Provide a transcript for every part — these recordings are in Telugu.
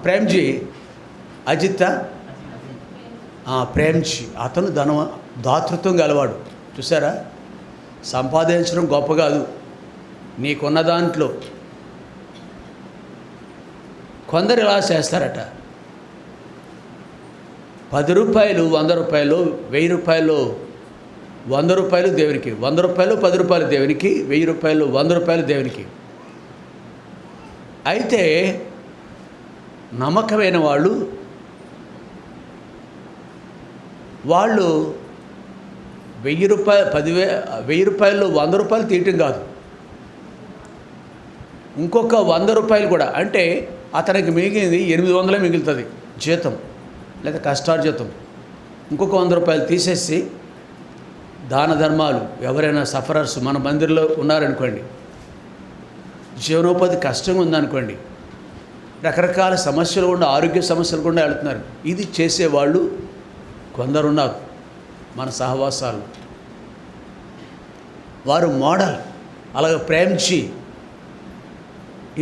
ప్రేమ్జీ, అజిత్ ప్రేమ్జీ, అతను దాతృత్వం గలవాడు. చూసారా, సంపాదించడం గొప్ప కాదు, నీకున్న దాంట్లో. కొందరు ఇలా చేస్తారట, 10 రూపాయలు 100 రూపాయలు, 1000 రూపాయలు 100 రూపాయలు దేవునికి, 100 రూపాయలు 10 రూపాయలు దేవునికి, 1000 రూపాయలు 100 రూపాయలు దేవునికి. అయితే నమ్మకమైన వాళ్ళు 1000 రూపాయలు 1000 రూపాయలు 100 రూపాయలు తీయటం కాదు, ఇంకొక 100 రూపాయలు కూడా, అంటే అతనికి మిగిలింది 800 మిగులుతుంది జీతం లేదా కష్టార్జితం. ఇంకొక 100 రూపాయలు తీసేసి దాన ధర్మాలు, ఎవరైనా సఫరర్స్ మన మందిరంలో ఉన్నారనుకోండి, జీవనోపాధి కష్టంగా ఉందనుకోండి, రకరకాల సమస్యలు కూడా, ఆరోగ్య సమస్యలు కూడా వెళుతున్నారు, ఇది చేసేవాళ్ళు కొందరున్నారు మన సహవాసాలు. వారు మోడల్. అలాగే ప్రేమ్జీ,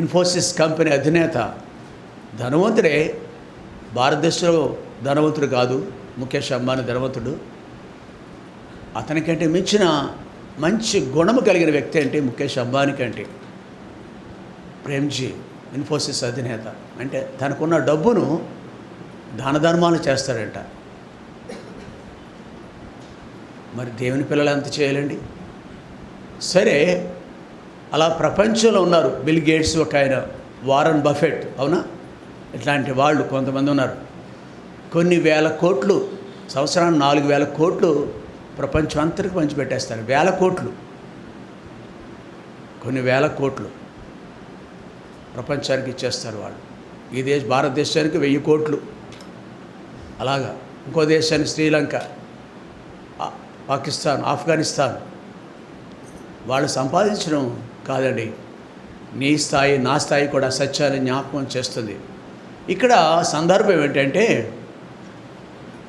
ఇన్ఫోసిస్ కంపెనీ అధినేత, ధనవంతుడే, భారతదేశంలో ధనవంతుడు కాదు, ముఖేష్ అంబానీ ధనవంతుడు. అతనికంటే మించిన మంచి గుణము కలిగిన వ్యక్తి అంటే ముఖేష్ అంబానీ కంటే ప్రేమ్జీ, ఇన్ఫోసిస్ అధినేత. అంటే తనకున్న డబ్బును దాన ధర్మాలు చేస్తాడంట. మరి దేవుని పిల్లలు ఎంత చేయాలండి? సరే, అలా ప్రపంచంలో ఉన్నారు. బిల్ గేట్స్ ఒక ఆయన, వారన్ బఫెట్, అవునా, ఇట్లాంటి వాళ్ళు కొంతమంది ఉన్నారు. కొన్ని వేల కోట్లు, సంవత్సరానికి 4000 కోట్లు ప్రపంచం అంతటికి పంచిపెట్టేస్తారు. 1000 కోట్లు, కొన్ని వేల కోట్లు ప్రపంచానికి ఇచ్చేస్తారు వాళ్ళు. ఈ భారతదేశానికి 1000 కోట్లు, అలాగా ఇంకో దేశానికి శ్రీలంక, పాకిస్తాన్, ఆఫ్ఘనిస్తాన్. వాళ్ళు సంపాదించడం కాదండి, నీ స్థాయి నా స్థాయి కూడా సత్యాన్ని జ్ఞాపకం చేస్తుంది. ఇక్కడ సందర్భం ఏంటంటే,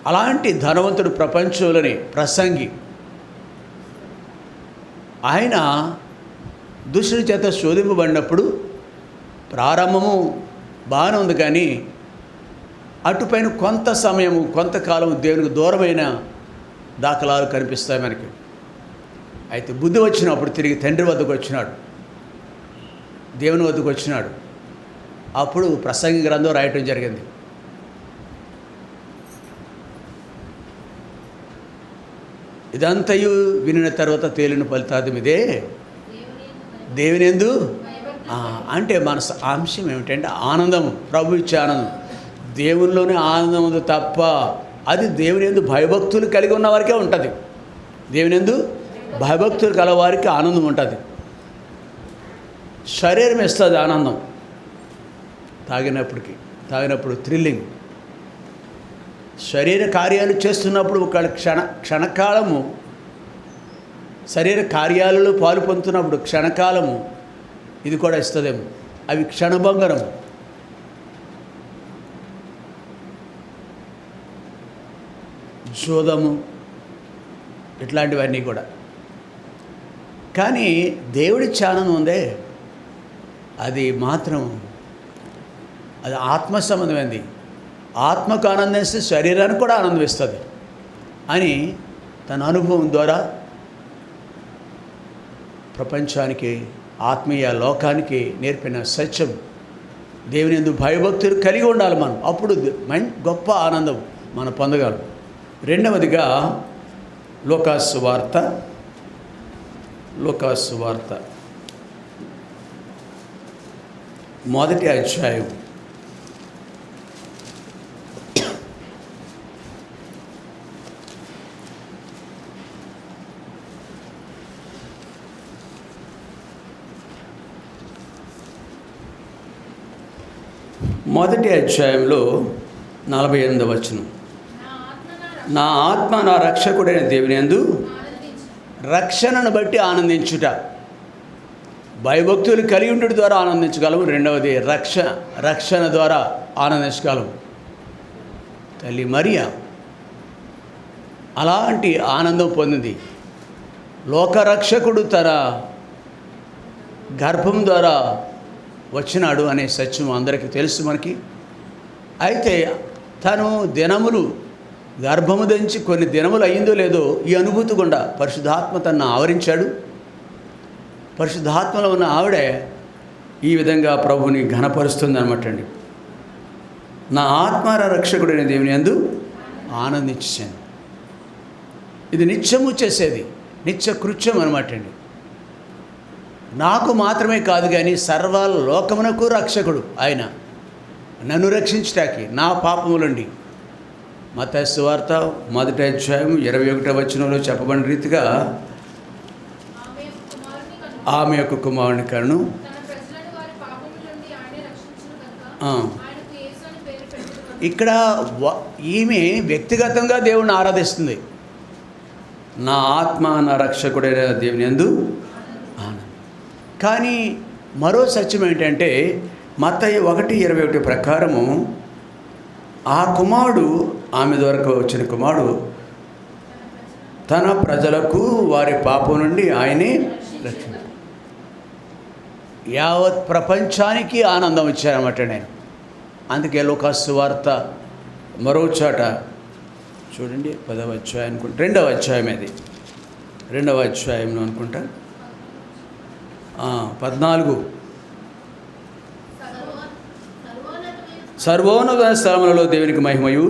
అలాంటి ధనవంతుడు ప్రపంచంలోని ప్రసంగి, ఆయన దుష్టుడి చేత శోధింపబడినప్పుడు ప్రారంభము బాగానే ఉంది, కానీ అటుపైన కొంత సమయము, కొంతకాలం దేవునికి దూరమైన దాఖలాలు కనిపిస్తాయి మనకి. అయితే బుద్ధి వచ్చినప్పుడు తిరిగి తండ్రి వద్దకు వచ్చినాడు, దేవుని వద్దకు వచ్చినాడు. అప్పుడు ప్రసంగి గ్రంథం రాయటం జరిగింది. ఇదంతయు వినిన తర్వాత తేలిన ఫలితార్థం ఇదే, దేవుని యందు. అంటే మన అంశం ఏమిటంటే ఆనందము, ప్రభు ఇచ్చే ఆనందం. దేవునిలోనే ఆనందం ఉంది తప్ప, అది దేవుని యందు భయభక్తులు కలిగి ఉన్న వారికే ఉంటుంది. దేవుని యందు భయభక్తులు కలవారికి ఆనందం ఉంటుంది. శరీరం ఇస్తుంది ఆనందం, తాగినప్పుడు థ్రిల్లింగ్. శరీర కార్యాలు చేస్తున్నప్పుడు ఒక క్షణకాలము, శరీర కార్యాలలో పాలు పొందుతున్నప్పుడు క్షణకాలము ఇది కూడా ఇస్తుందేమో, అవి క్షణభంగరము. జోదము, ఇట్లాంటివన్నీ కూడా. కానీ దేవుడిచ్చే ఆనందం ఉందే, అది మాత్రం అది ఆత్మ సంబంధమైంది. ఆత్మకు ఆనందిస్తే శరీరానికి కూడా ఆనందం ఇస్తుంది అని తన అనుభవం ద్వారా ప్రపంచానికి, ఆత్మీయ లోకానికి నేర్పిన సత్యం. దేవుని యందు భయభక్తులు కలిగి ఉండాలి మనం, అప్పుడు గొప్ప ఆనందం మనం పొందగలం. రెండవదిగా లూకాసు వార్త మొదటి అధ్యాయం 48వ వచనం. నా ఆత్మ నా రక్షకుడైన దేవుని యందు రక్షణను బట్టి ఆనందించుట. భయభక్తులు కలిగి ఉండడం ద్వారా ఆనందించగలము. రెండవది రక్షణ ద్వారా ఆనందించగలము. తల్లి మరియా అలాంటి ఆనందం పొందింది. లోకరక్షకుడు తన గర్భం ద్వారా వచ్చినాడు అనే సత్యం అందరికీ తెలుసు మనకి. అయితే తను దినములు గర్భము ధరించి కొన్ని దినములు అయిందో లేదో ఈ అనుభూతి గుండా పరిశుద్ధాత్మ తనను ఆవరించాడు. పరిశుద్ధాత్మలో ఉన్న ఆవిడే ఈ విధంగా ప్రభువుని ఘనపరుస్తుంది అనమాట అండి. నా ఆత్మార రక్షకుడైన దేవుని యందు ఆనందించాను. ఇది నిత్యము చేసేది నిత్య కృత్యం అనమాట అండి. నాకు మాత్రమే కాదు కానీ సర్వ లోకమునకు రక్షకుడు ఆయన, నన్ను రక్షించటానికి నా పాపములండి. మత్తయి సువార్త 1వ అధ్యాయం 21వ వచనంలో చెప్పబడిన రీతిగా ఆమె యొక్క కుమారుని కను ఇక్కడ ఈమె వ్యక్తిగతంగా దేవుణ్ణి ఆరాధిస్తుంది. నా ఆత్మ నా రక్షకుడైన దేవుని యందు ఆనందం. కానీ మరో సత్యం ఏంటంటే మత్తయి 1:21 ప్రకారము ఆ కుమారుడు, ఆమె ద్వారా వచ్చిన కుమారుడు తన ప్రజలకు వారి పాపం నుండి ఆయనే రక్షించాడు. యావత్ ప్రపంచానికి ఆనందం ఇచ్చారన్నమాట నేను. అందుకే లూకాసు సువార్త మరో చోట చూడండి 10వ అధ్యాయం అనుకుంటా, 2వ అధ్యాయం, అది 2వ అధ్యాయంలో అనుకుంటా 14 సర్వోన్నత స్థలములలో దేవునికి మహిమయు.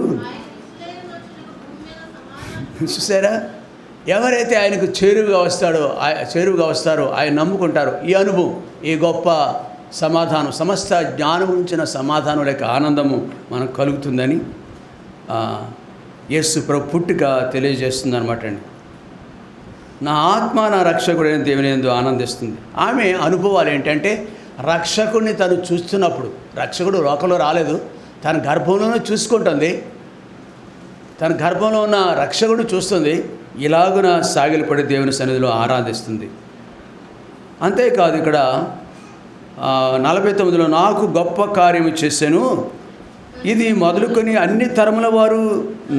చూసారా, ఎవరైతే ఆయనకు చేరువుగా వస్తారో ఆయన నమ్ముకుంటారో ఈ అనుభవం, ఈ గొప్ప సమాధానం, సమస్త జ్ఞానం ఉంచిన సమాధానం లేక ఆనందము మనకు కలుగుతుందని యేసు ప్రభు పుట్టుక తెలియజేస్తుంది అనమాట అండి. నా ఆత్మ నా రక్షకుడైన దేవుని యందు ఆనందిస్తుంది. ఆమె అనుభవాలు ఏంటంటే రక్షకుడిని తను చూస్తున్నప్పుడు, రక్షకుడు లోకంలో రాలేదు, తన గర్భంలోనే చూసుకుంటుంది, తన గర్భంలో ఉన్న రక్షకుడిని చూస్తుంది, ఇలాగున సాగిలపడి దేవుని సన్నిధిలో ఆరాధిస్తుంది. అంతేకాదు ఇక్కడ 49లో నాకు గొప్ప కార్యము చేశాను, ఇది మొదలుకొని అన్ని తరముల వారు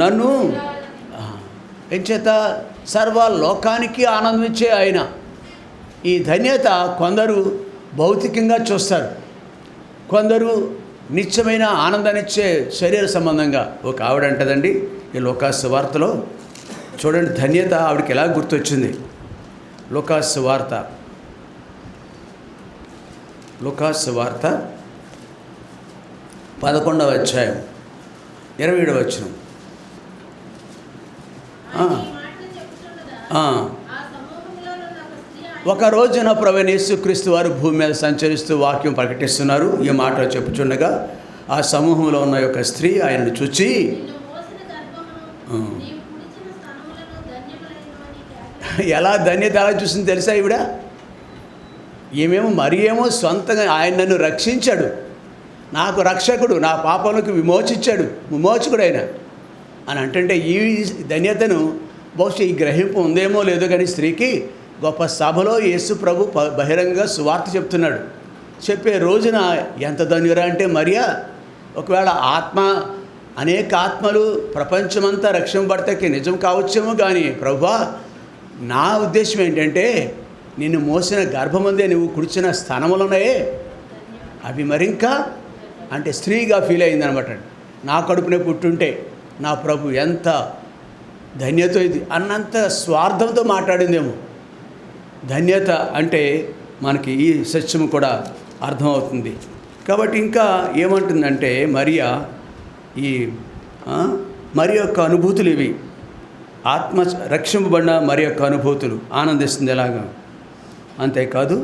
నన్ను ఎంచేత సర్వ లోకానికి ఆనందించే ఆయన. ఈ ధన్యత కొందరు భౌతికంగా చూస్తారు, కొందరు నిత్యమైన ఆనందాన్నిచ్చే శరీర సంబంధంగా. ఒక ఆవిడ అంటదండి ఈ లూకాసు వార్తలో, చూడండి ధన్యత ఆవిడకి ఎలా గుర్తొచ్చింది. లూకాసు వార్త 11వ అధ్యాయం 27వ వచనం. ఒక రోజున ప్రభువైన యేసుక్రీస్తు వారు భూమి మీద సంచరిస్తూ వాక్యం ప్రకటిస్తున్నారు. ఈ మాట చెప్పుచుండగా ఆ సమూహంలో ఉన్న యొక్క స్త్రీ ఆయనను చూచి, ఎలా ధన్యత ఎలా చూసింది తెలుసా ఈవిడ? ఏమో సొంతంగా ఆయన నన్ను రక్షించాడు, నాకు రక్షకుడు, నా పాపములకు విమోచకుడు ఆయన అని అంటుంటే ఈ ధన్యతను బహుశా ఈ గ్రహింపు ఉందేమో లేదో కానీ స్త్రీకి గొప్ప సభలో యేసు ప్రభు బహిరంగ సువార్త చెప్తున్నాడు. చెప్పే రోజున ఎంత ధన్యురా అంటే మరియా, ఒకవేళ అనేక ఆత్మలు ప్రపంచమంతా రక్షింపబడతాకి నిజం కావచ్చేమో కానీ ప్రభువా, నా ఉద్దేశం ఏంటంటే నిన్ను మోసిన గర్భమందే నువ్వు కుడిచిన స్థానములున్నాయే అవి మరింకా అంటే స్త్రీగా ఫీల్ అయిందనమాట. నా కడుపునే పుట్టుంటే నా ప్రభు ఎంత ధన్యత ఇది అన్నంత స్వార్థంతో మాట్లాడిందేమో. ధన్యత అంటే మనకి ఈ సత్యము కూడా అర్థమవుతుంది. కాబట్టి ఇంకా ఏమంటుందంటే మరియా మరి యొక్క అనుభూతులు ఇవి, ఆత్మ రక్షింపబడిన మరి యొక్క అనుభూతులు ఆనందిస్తుంది ఎలాగా. అంతేకాదు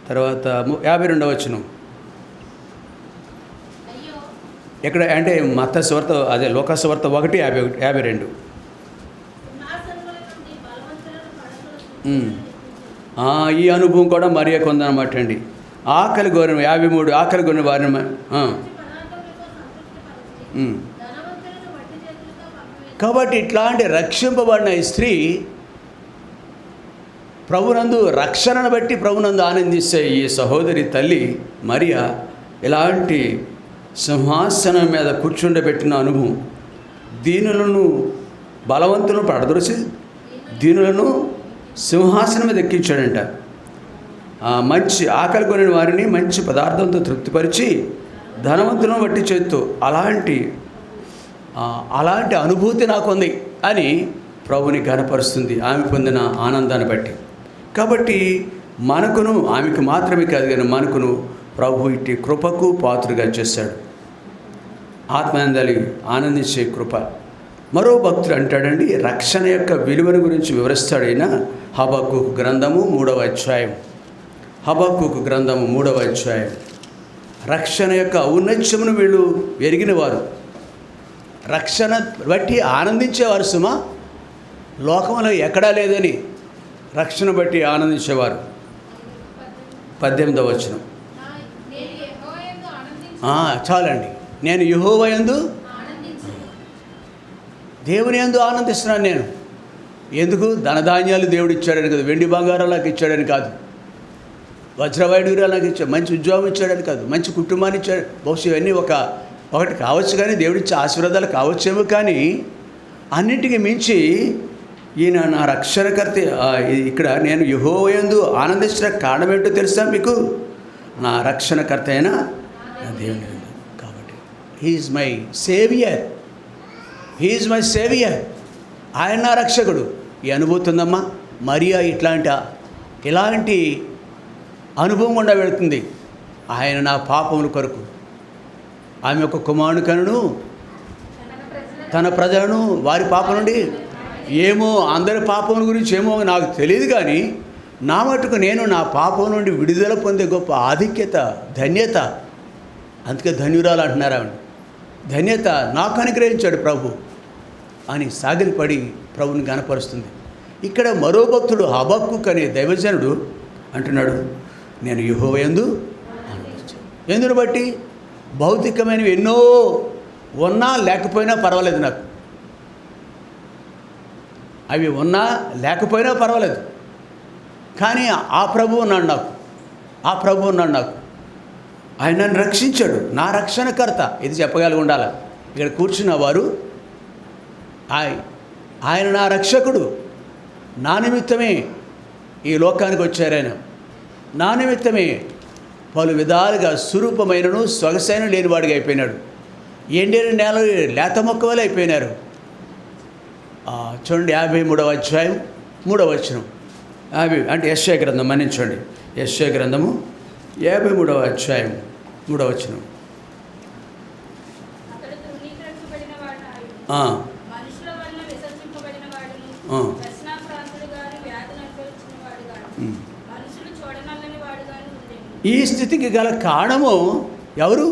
తర్వాత 52వ వచనం ఎక్కడ అంటే మత్తయి సువార్త, అదే లూకాసు వార్త 1:52. ఈ అనుభవం కూడా మరియా కొందనమాట అండి. ఆకలి గోరిన 53 ఆకలి గోరిన వారిని కాబట్టి ఇట్లాంటి రక్షింపబడిన ఈ స్త్రీ ప్రభునందు రక్షణను బట్టి ప్రభునందు ఆనందిస్తే ఈ సహోదరి తల్లి మరియా ఇలాంటి సింహాసనం మీద కూర్చుండబెట్టిన అనుభవం, దీనులను బలవంతులను పడదొరిచి దీనులను సింహాసనం మీద ఎక్కించాడంట. మంచి ఆకలి కొనిన వారిని మంచి పదార్థంతో తృప్తిపరిచి ధనవంతులను వట్టి చేత్తో అలాంటి అనుభూతి నాకుంది అని ప్రభుని ఘనపరుస్తుంది ఆమె పొందిన ఆనందాన్ని బట్టి. కాబట్టి మనకును, ఆమెకు మాత్రమే కాదు కానీ మనకును ప్రభు ఇట్టి కృపకు పాత్రగా చేశాడు. ఆత్మానందాలి ఆనందించే కృప. మరో భక్తుడు అంటాడండి, రక్షణ యొక్క విలువను గురించి వివరిస్తాడైన హబక్కూకు గ్రంథము 3వ అధ్యాయం. హబక్కూకు గ్రంథము 3వ అధ్యాయం. రక్షణ యొక్క ఔన్నత్యమును వీళ్ళు ఎరిగినవారు, రక్షణ బట్టి ఆనందించేవారు. సుమా, లోకంలో ఎక్కడా లేదని రక్షణ బట్టి ఆనందించేవారు. 18వ వచనం. చాలండి. నేను యెహోవా యందు దేవుని యందు ఆనందిస్తున్నాను. నేను ఎందుకు? ధనధాన్యాలు దేవుడు ఇచ్చాడని కాదు, వెండి బంగారం నాకు ఇచ్చాడని కాదు, వజ్రవైడూర్యాలు నాకు ఇచ్చాడు, మంచి ఉద్యోగం ఇచ్చాడని కాదు, మంచి కుటుంబాన్ని ఇచ్చాడు. బహుశా ఇవన్నీ ఒకటి కావచ్చు, కానీ దేవుడిచ్చే ఆశీర్వాదాలు కావచ్చేమో, కానీ అన్నింటికి మించి ఈయన నా రక్షణకర్త. ఇక్కడ నేను యెహోవా యందు ఆనందించిన కారణం ఏంటో తెలుసా మీకు? నా రక్షణకర్త అయినా నా దేవుని యందు. కాబట్టి he's my saviour, he's my saviour. ఆయన నా రక్షకుడు. ఈ అనుభూతి ఉందమ్మా. మరియా ఇలాంటి అనుభవం గుండా వెళుతుంది. ఆయన నా పాపముల కొరకు, ఆమె యొక్క కుమారుని కనును తన ప్రజలను వారి పాపం నుండి, ఏమో అందరి పాపం గురించి ఏమో నాకు తెలియదు, కానీ నా మటుకు నేను నా పాపం నుండి విడుదల పొందే గొప్ప ఆధిక్యత, ధన్యత, అందుకే ధన్యురాలు అంటున్నారు ఆవిడ. ధన్యత నాకు అనుగ్రహించాడు ప్రభు అని సాగిలపడి ప్రభుని గనపరుస్తుంది. ఇక్కడ మరో భక్తుడు హబక్కూకు అనే దైవజనుడు అంటున్నాడు, నేను యెహోవా యందు ఆనందించాను. ఎందును బట్టి? భౌతికమైనవి ఎన్నో ఉన్నా లేకపోయినా పర్వాలేదు నాకు, అవి ఉన్నా లేకపోయినా పర్వాలేదు, కానీ ఆ ప్రభు ఉన్నాడు నాకు, ఆ ప్రభు ఉన్నాడు నాకు. ఆయన నన్ను రక్షించాడు, నా రక్షణకర్త. ఇది చెప్పగలిగి ఉండాలి. ఇక్కడ కూర్చున్న వారు ఆయన నా రక్షకుడు, నా నిమిత్తమే ఈ లోకానికి వచ్చారాయన, నా నిమిత్తమే పలు విధాలుగా స్వరూపమైనను సొగసైన లేనివాడిగా అయిపోయినాడు. ఎండిన నేల లేత మొక్క వల్ల అయిపోయినారు. చూడండి 53వ అధ్యాయం 3వ వచనం. అంటే యెషయా గ్రంథం, మన్నించండి, యెషయా గ్రంథము 53వ అధ్యాయం 3వ వచనం. ఈ స్థితికి గల కారణము ఎవరు?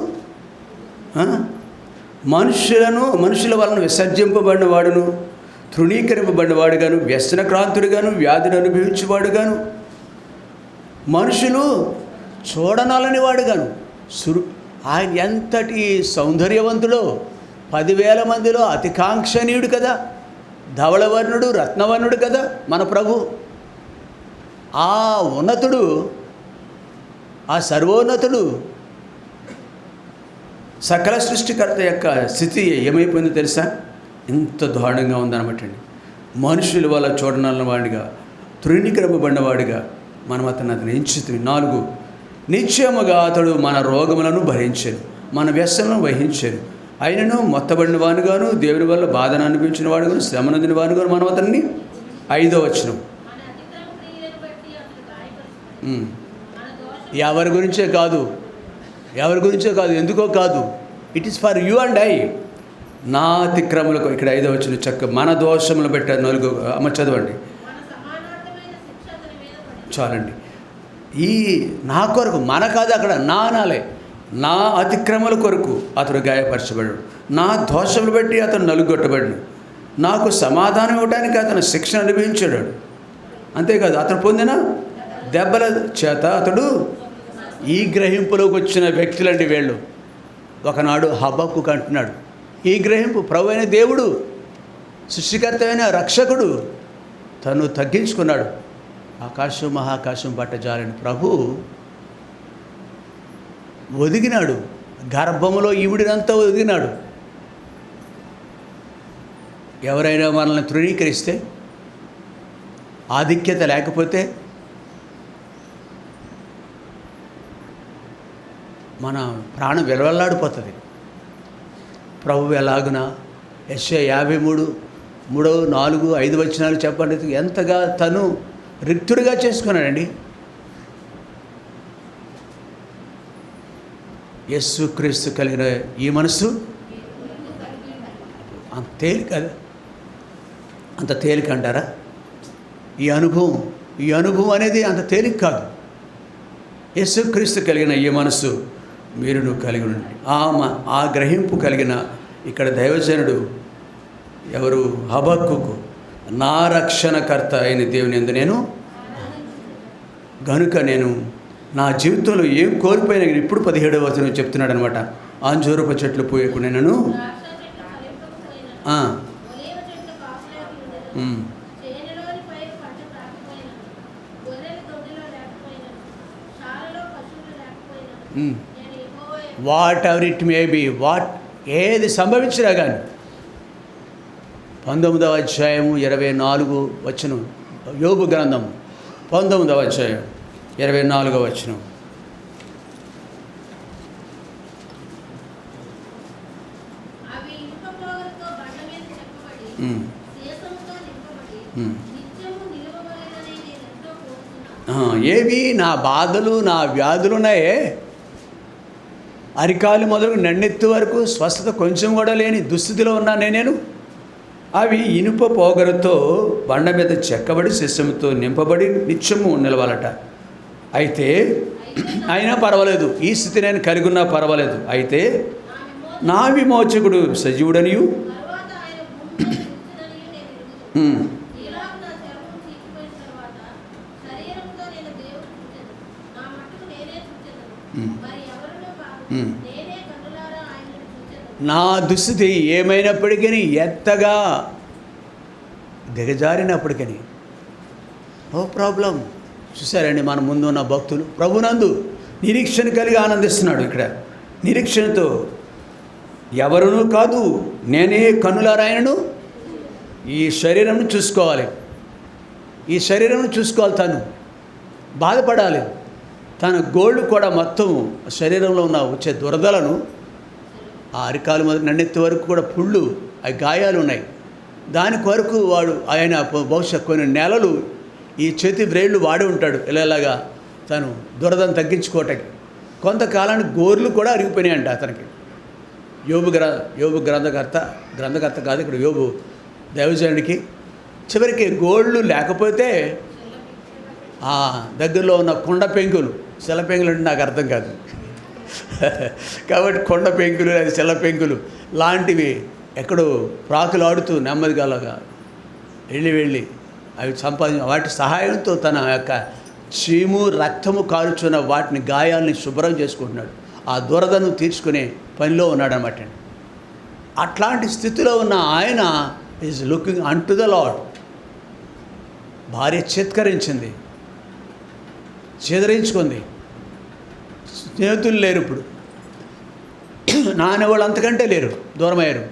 మనుషుల వలన విసర్జింపబడిన వాడును, తృణీకరింపబడినవాడుగాను, వ్యసనక్రాంతుడిగాను, వ్యాధిని అనుభవించేవాడుగాను, మనుషులు చూడనాలని వాడుగాను. ఆయన ఎంతటి సౌందర్యవంతుడో, 10,000 మందిలో అతికాంక్షణీయుడు కదా, ధవళవర్ణుడు, రత్నవర్ణుడు కదా మన ప్రభు. ఆ ఉన్నతుడు, ఆ సర్వోన్నతుడు, సకల సృష్టికర్త యొక్క స్థితి ఏమైపోయిందో తెలుసా? ఎంత దారుణంగా ఉందనమాటండి. మనుషుల వల్ల చూడనన్న వాడిగా, తృణీకరింపబడినవాడిగా మనం అతను ఎంచుతుంది. 4, నిశ్చయముగా అతడు మన రోగములను భరించాడు, మన వ్యసనలను వహించాడు. ఆయనను మొత్తబడిన వాడుగాను, దేవుని వల్ల బాధను అనిపించిన వాడుగాను, శ్రమనందిన వాడుగాను మనం అతన్ని. 5వ వచనం. ఎవరి గురించే కాదు, ఎందుకో కాదు, it is for you and I. నా అతిక్రమలకు, ఇక్కడ 5వ వచనం చక్క మన దోషములు పెట్టారు 4. అమ్మ చదవండి చాలండి. ఈ నా కొరకు, మన కాదు అక్కడ నా అనాలే, నా అతిక్రమల కొరకు అతడు గాయపరచబడ్డాడు, నా దోషములు బట్టి అతను నలుగొట్టబడ్డాడు, నాకు సమాధానం ఇవ్వడానికి అతను శిక్షణ అనుభవించాడు. అంతేకాదు, అతను పొందిన దెబ్బల చేత అతడు. ఈ గ్రహింపులోకి వచ్చిన వ్యక్తులండి వీళ్ళు. ఒకనాడు హబక్కూకు అంటున్నాడు, ఈ గ్రహింపు ప్రభు అయిన దేవుడు, సృష్టికర్త అయిన రక్షకుడు తను తగ్గించుకున్నాడు. ఆకాశం మహాకాశం పట్టజాలని ప్రభు ఒదిగినాడు, గర్భములో ఈవిడినంతా ఒదిగినాడు. ఎవరైనా మనల్ని తృణీకరిస్తే, ఆధిక్యత లేకపోతే, మన ప్రాణం విలవల్లాడిపోతుంది. ప్రభువు ఎలాగున యెషయా 53 3, 4, 5 వచనాలు చెప్పండి, ఎంతగా తను రిక్తుడిగా చేసుకున్నాడండి. యేసుక్రీస్తు కలిగిన ఈ మనసు అంత తేలిక, అంత తేలిక అంటారా? ఈ అనుభవం అనేది అంత తేలిక కాదు. యేసుక్రీస్తు కలిగిన ఈ మనసు మీరును కలిగి ఉండండి. ఆ గ్రహింపు కలిగిన ఇక్కడ దైవజనుడు ఎవరు? హబక్కూకు, నా రక్షణకర్త అయిన దేవుని యందు నేను గనుక నేను నా జీవితంలో ఏం కోల్పోయినా ఇప్పుడు 17వ వచనం చెప్తున్నాడు అనమాట. అంజూరపు చెట్లు పోయకు నేను what ever it may be, ఏది సంభవించినా కానీ 19వ అధ్యాయము 24 వచనం, యోబు గ్రంథం 19వ అధ్యాయం 24వ వచనం. ఏవి నా బాధలు, నా వ్యాధులున్నాయే, అరికాలు మొదలు నన్నెత్తు వరకు స్వస్థత కొంచెం కూడా లేని దుస్థితిలో ఉన్నానే నేను. అవి ఇనుప పోగరుతో బండ మీద చెక్కబడి శిశముతో నింపబడి నిత్యము నిలవాలట. అయితే అయినా పర్వాలేదు, ఈ స్థితి నేను కలిగి ఉన్నా పర్వాలేదు, అయితే నా విమోచకుడు సజీవుడనియు నా దుస్థితి ఏమైనప్పటికీ, ఎంతగా దిగజారినప్పటికీ నో ప్రాబ్లం. చూసారండి మన ముందు ఉన్న భక్తులు ప్రభునందు నిరీక్షణ కలిగి ఆనందిస్తున్నాడు. ఇక్కడ నిరీక్షణతో ఎవరునూ కాదు, నేనే కన్నులారాయనను ఈ శరీరంను చూసుకోవాలి, ఈ శరీరంను చూసుకోవాలి, తను బాధపడాలి. తన గోళ్ళు కూడా మొత్తం శరీరంలో ఉన్న వచ్చే దురదలను, ఆ అరికాలు మొదలు నన్నెత్తి వరకు కూడా పుళ్ళు, అవి గాయాలు ఉన్నాయి. దాని కొరకు ఆయన బహుశా కొన్ని నెలలు ఈ చేతి బ్రేళ్ళు వాడి ఉంటాడు. ఇలాగా తను దురదను తగ్గించుకోవటానికి. కొంతకాలానికి గోర్లు కూడా అరిగిపోయినాయంట అతనికి. యోబు గ్రంథకర్త కాదు ఇక్కడ, యోబు దైవజనుడికి చివరికి గోళ్ళు లేకపోతే దగ్గరలో ఉన్న కొండ పెంకులు, శిల పెంకులు అంటే నాకు అర్థం కాదు కాబట్టి కొండ పెంకులు, అది శిల పెంకులు లాంటివి ఎక్కడో ప్రాకులాడుతూ నెమ్మదిగా వెళ్ళి అవి వాటి సహాయంతో తన యొక్క చీము రక్తము కారుచున్న వాటిని గాయాలని శుభ్రం చేసుకుంటున్నాడు. ఆ దురదను తీర్చుకునే పనిలో ఉన్నాడనమాట. అట్లాంటి స్థితిలో ఉన్న ఆయన is looking an to the lord. భార్య చిత్కరించింది, చెదరించుకుంది, స్నేహితులు లేరు, ఇప్పుడు నాన్న వాళ్ళు అంతకంటే లేరు, దూరమయ్యారు.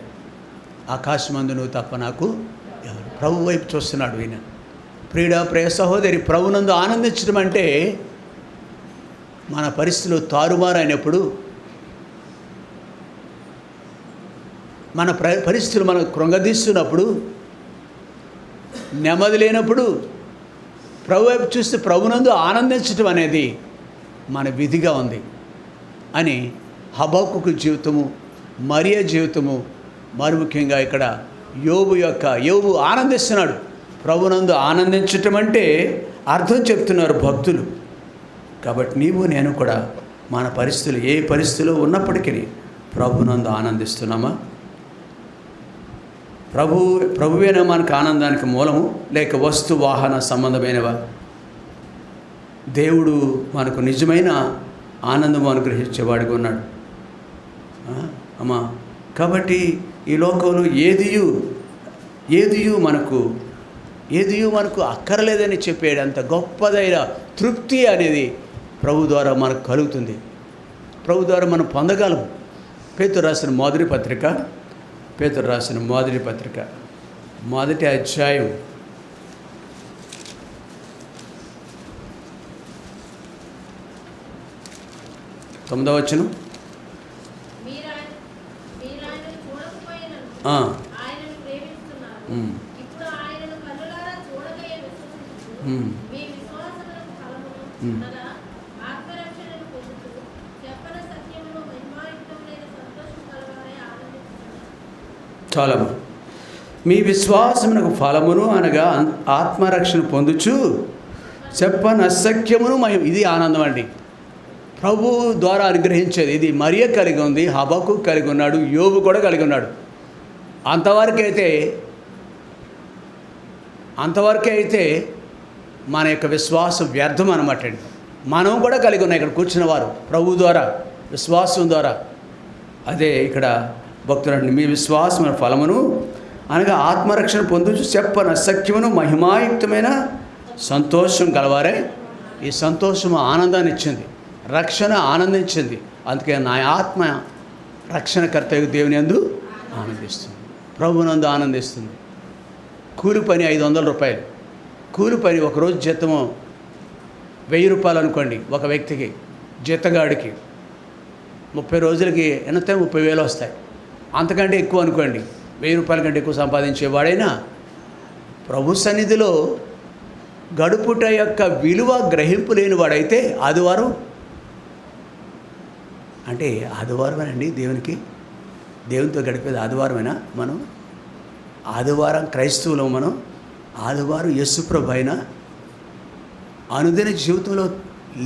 ఆకాశమందు నువ్వు తప్ప నాకు ఎవరు? ప్రభు వైపు చూస్తున్నాడు ఈయన. ప్రియ సహోదరి, ప్రభునందు ఆనందించడం అంటే మన పరిస్థితులు తారుమారు అయినప్పుడు, మన పరిస్థితులు మనకు కృంగదీస్తున్నప్పుడు, నెమ్మది లేనప్పుడు ప్రభు వైపు చూస్తే ప్రభునందు ఆనందించడం అనేది మన విధిగా ఉంది అని హబక్కూకు జీవితము, మరియ జీవితము, మరి ముఖ్యంగా ఇక్కడ యోబు ఆనందిస్తున్నాడు. ప్రభునందు ఆనందించటం అంటే అర్థం చెప్తున్నారు భక్తులు. కాబట్టి నీవు నేను కూడా మన పరిస్థితులు ఏ పరిస్థితిలో ఉన్నప్పటికీ ప్రభునందు ఆనందిస్తున్నామా? ప్రభువేనా మనకు ఆనందానికి మూలము, లేక వస్తు వాహన సంబంధమైనవా? దేవుడు మనకు నిజమైన ఆనందం అనుగ్రహించేవాడిగా ఉన్నాడు అమ్మా. కాబట్టి ఈ లోకంలో ఏదియు మనకు అక్కర్లేదని చెప్పేటంత గొప్పదైన తృప్తి అనేది ప్రభు ద్వారా మనకు కలుగుతుంది. ప్రభు ద్వారా మనం పొందగలము. పేతురు రాసిన మొదటి పత్రిక మొదటి అధ్యాయం 9వ వచనం. ఆ, ఆయనను ప్రేమిస్తున్నారు. ఉమ్, ఇప్పుడు ఆయనను కన్నులారా చూడగా విశ్వసించుచు, ఉమ్, మీ విశ్వాసములకు ఫలమును ఉమ్. అనగా ఆత్మరక్షణను పొందుతూ చెప్పన సత్యమును మహిమాయుక్తములైన సంతోషం కలవారై ఆనందిస్తున్నారు. చాలమ్మా. మీ విశ్వాసమునకు ఫలమును అనగా ఆత్మరక్షణ పొందుచు చెప్పని అసఖ్యమును మహిమ. ఇది ఆనందం అండి, ప్రభు ద్వారా అనుగ్రహించేది. ఇది మరియ కలిగి ఉంది, హబక్కు కలిగి ఉన్నాడు, యోబు కూడా కలిగి ఉన్నాడు. అంతవరకే అయితే మన యొక్క విశ్వాసం వ్యర్థం అనమాట అండి. మనం కూడా కలిగి ఉన్నాం ఇక్కడ కూర్చున్న వారు ప్రభు ద్వారా, విశ్వాసం ద్వారా. అదే ఇక్కడ భక్తులండి, మీ విశ్వాసమైన ఫలమును అనగా ఆత్మరక్షణ పొందుచు చెప్పని అసఖ్యమును మహిమాయుక్తమైన సంతోషం గలవారే. ఈ సంతోషము ఆనందాన్ని ఇచ్చింది, రక్షణ ఆనందించింది. అందుకే నా ఆత్మ రక్షణకర్తయ్య దేవుని యందు ఆనందిస్తుంది, ప్రభునందు ఆనందిస్తుంది. కూలి పని 500 రూపాయలు, కూలి పని ఒకరోజు జీతము 1000 రూపాయలు అనుకోండి ఒక వ్యక్తికి, జీతగాడికి 30 రోజులకి ఎంత 30,000 వస్తాయి. అంతకంటే ఎక్కువ అనుకోండి, 1000 రూపాయల కంటే ఎక్కువ సంపాదించేవాడైనా ప్రభు సన్నిధిలో గడుపుట యొక్క విలువ గ్రహింపు లేని వాడైతే ఆదివారం అంటే ఆదివారమేనండి దేవునితో గడిపేది ఆదివారమేనా? మనం ఆదివారం క్రైస్తవులు, మనం ఆదివారం యేసుప్రభు అయిన అనుదిన జీవితంలో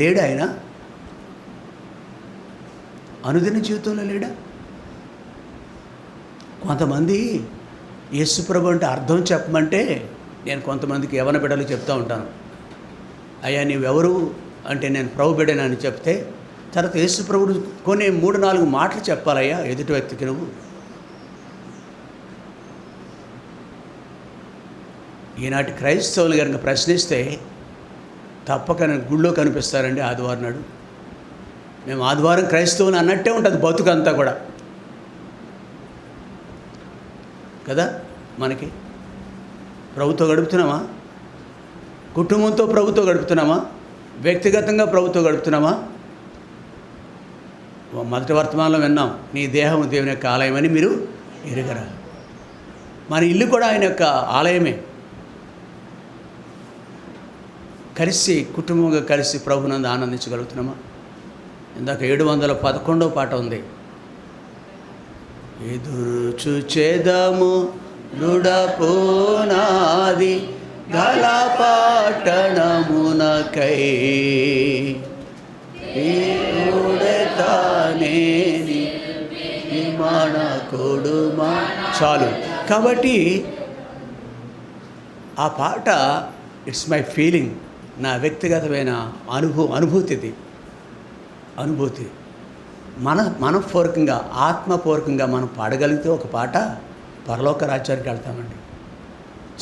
లేడా? ఆయన అనుదిన జీవితంలో లేడా? కొంతమంది యేసుప్రభు అంటే అర్థం చెప్పమంటే నేను కొంతమందికి యవన బిడ్డలు చెప్తూ ఉంటాను. అయ్యా నీవెవరు అంటే నేను ప్రభు బిడ్డనని చెప్తే తర్వాత యేసుప్రభుడు కొన్ని 3-4 మాటలు చెప్పాలయ్యా ఎదుటి వ్యక్తికి. నువ్వు ఈనాటి క్రైస్తవులు కనుక ప్రశ్నిస్తే తప్పక గుళ్ళో కనిపిస్తారండి ఆదివారం నాడు. మేము ఆదివారం క్రైస్తవులు అన్నట్టే ఉంటుంది బతుకంతా కూడా కదా. మనకి ప్రభుతో గడుపుతున్నామా? కుటుంబంతో ప్రభుతో గడుపుతున్నామా? వ్యక్తిగతంగా ప్రభుతో గడుపుతున్నామా? మొదటి వర్తమానంలో విన్నాం, నీ దేహం దేవుని యొక్క ఆలయమని మీరు ఎరుగరా. మన ఇల్లు కూడా ఆయన యొక్క ఆలయమే. కలిసి కుటుంబంగా కలిసి ప్రభునందు ఆనందించగలుగుతున్నామా? ఇందాక 711వ పాట ఉంది, ఎదురు చూచేదము దృఢపునాది గల పట్టణమునకై నిర్మాణకుడుమా. చాలు. కాబట్టి ఆ పాట ఇట్స్ మై ఫీలింగ్, నా వ్యక్తిగతమైన అనుభూతి. మనపూర్వకంగా ఆత్మపూర్వకంగా మనం పాడగలిగితే ఒక పాట పరలోక రాజ్యానికి వెళ్తామండి.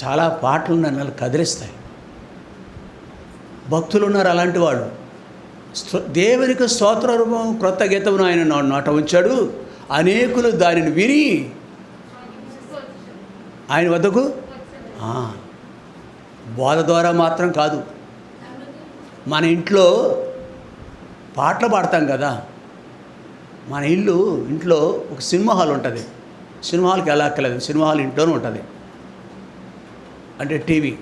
చాలా పాటలు నన్ను కదిలిస్తాయి. భక్తులు ఉన్నారు అలాంటి వాళ్ళు. దేవునికి స్తోత్ర రూపం క్రొత్త గీతమును ఆయన నోట ఉంచాడు. అనేకులు దానిని విని ఆయన వద్దకు బోధ ద్వారా మాత్రం కాదు, మన ఇంట్లో పాటలు పాడతాం కదా. మన ఇంట్లో ఒక సినిమా హాల్ ఉంటుంది. సినిమా హాల్కి వెళ్ళక్కర్లేదు, సినిమా హాల్ ఇంట్లోనే ఉంటుంది, అంటే టీవీ.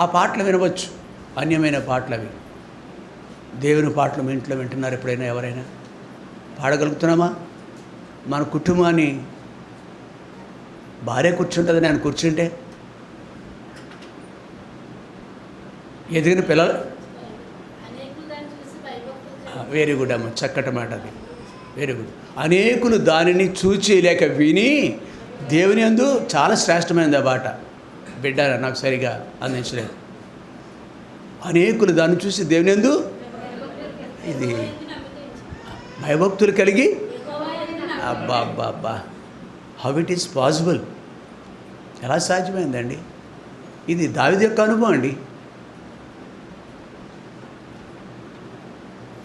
ఆ పాటలు వినవచ్చు, అన్యమైన పాటలు అవి. దేవుని పాటలు మీ ఇంట్లో వింటున్నారు ఎప్పుడైనా? ఎవరైనా పాడగలుగుతున్నామా? మన కుటుంబాన్ని భార్య కూర్చుంటుంది, నేను కూర్చుంటే ఎదిగిన పిల్లలు. వెరీ గుడ్ అమ్మ, చక్కటి మాట అది, వెరీ గుడ్. అనేకులు దానిని చూచి లేక విని దేవుని యందు చాలా శ్రేష్టమైనది ఆ పాట. బిడ్డ నాకు సరిగా అందించలేదు. అనేకులు దాన్ని చూసి దేవుని యందు ఇది భయభక్తులు కలిగి, అబ్బా అబ్బా అబ్బా, హౌ ఇట్ ఈస్ పాసిబుల్, ఎలా సాధ్యమైందండి? ఇది దావీదు యొక్క అనుభవం అండి.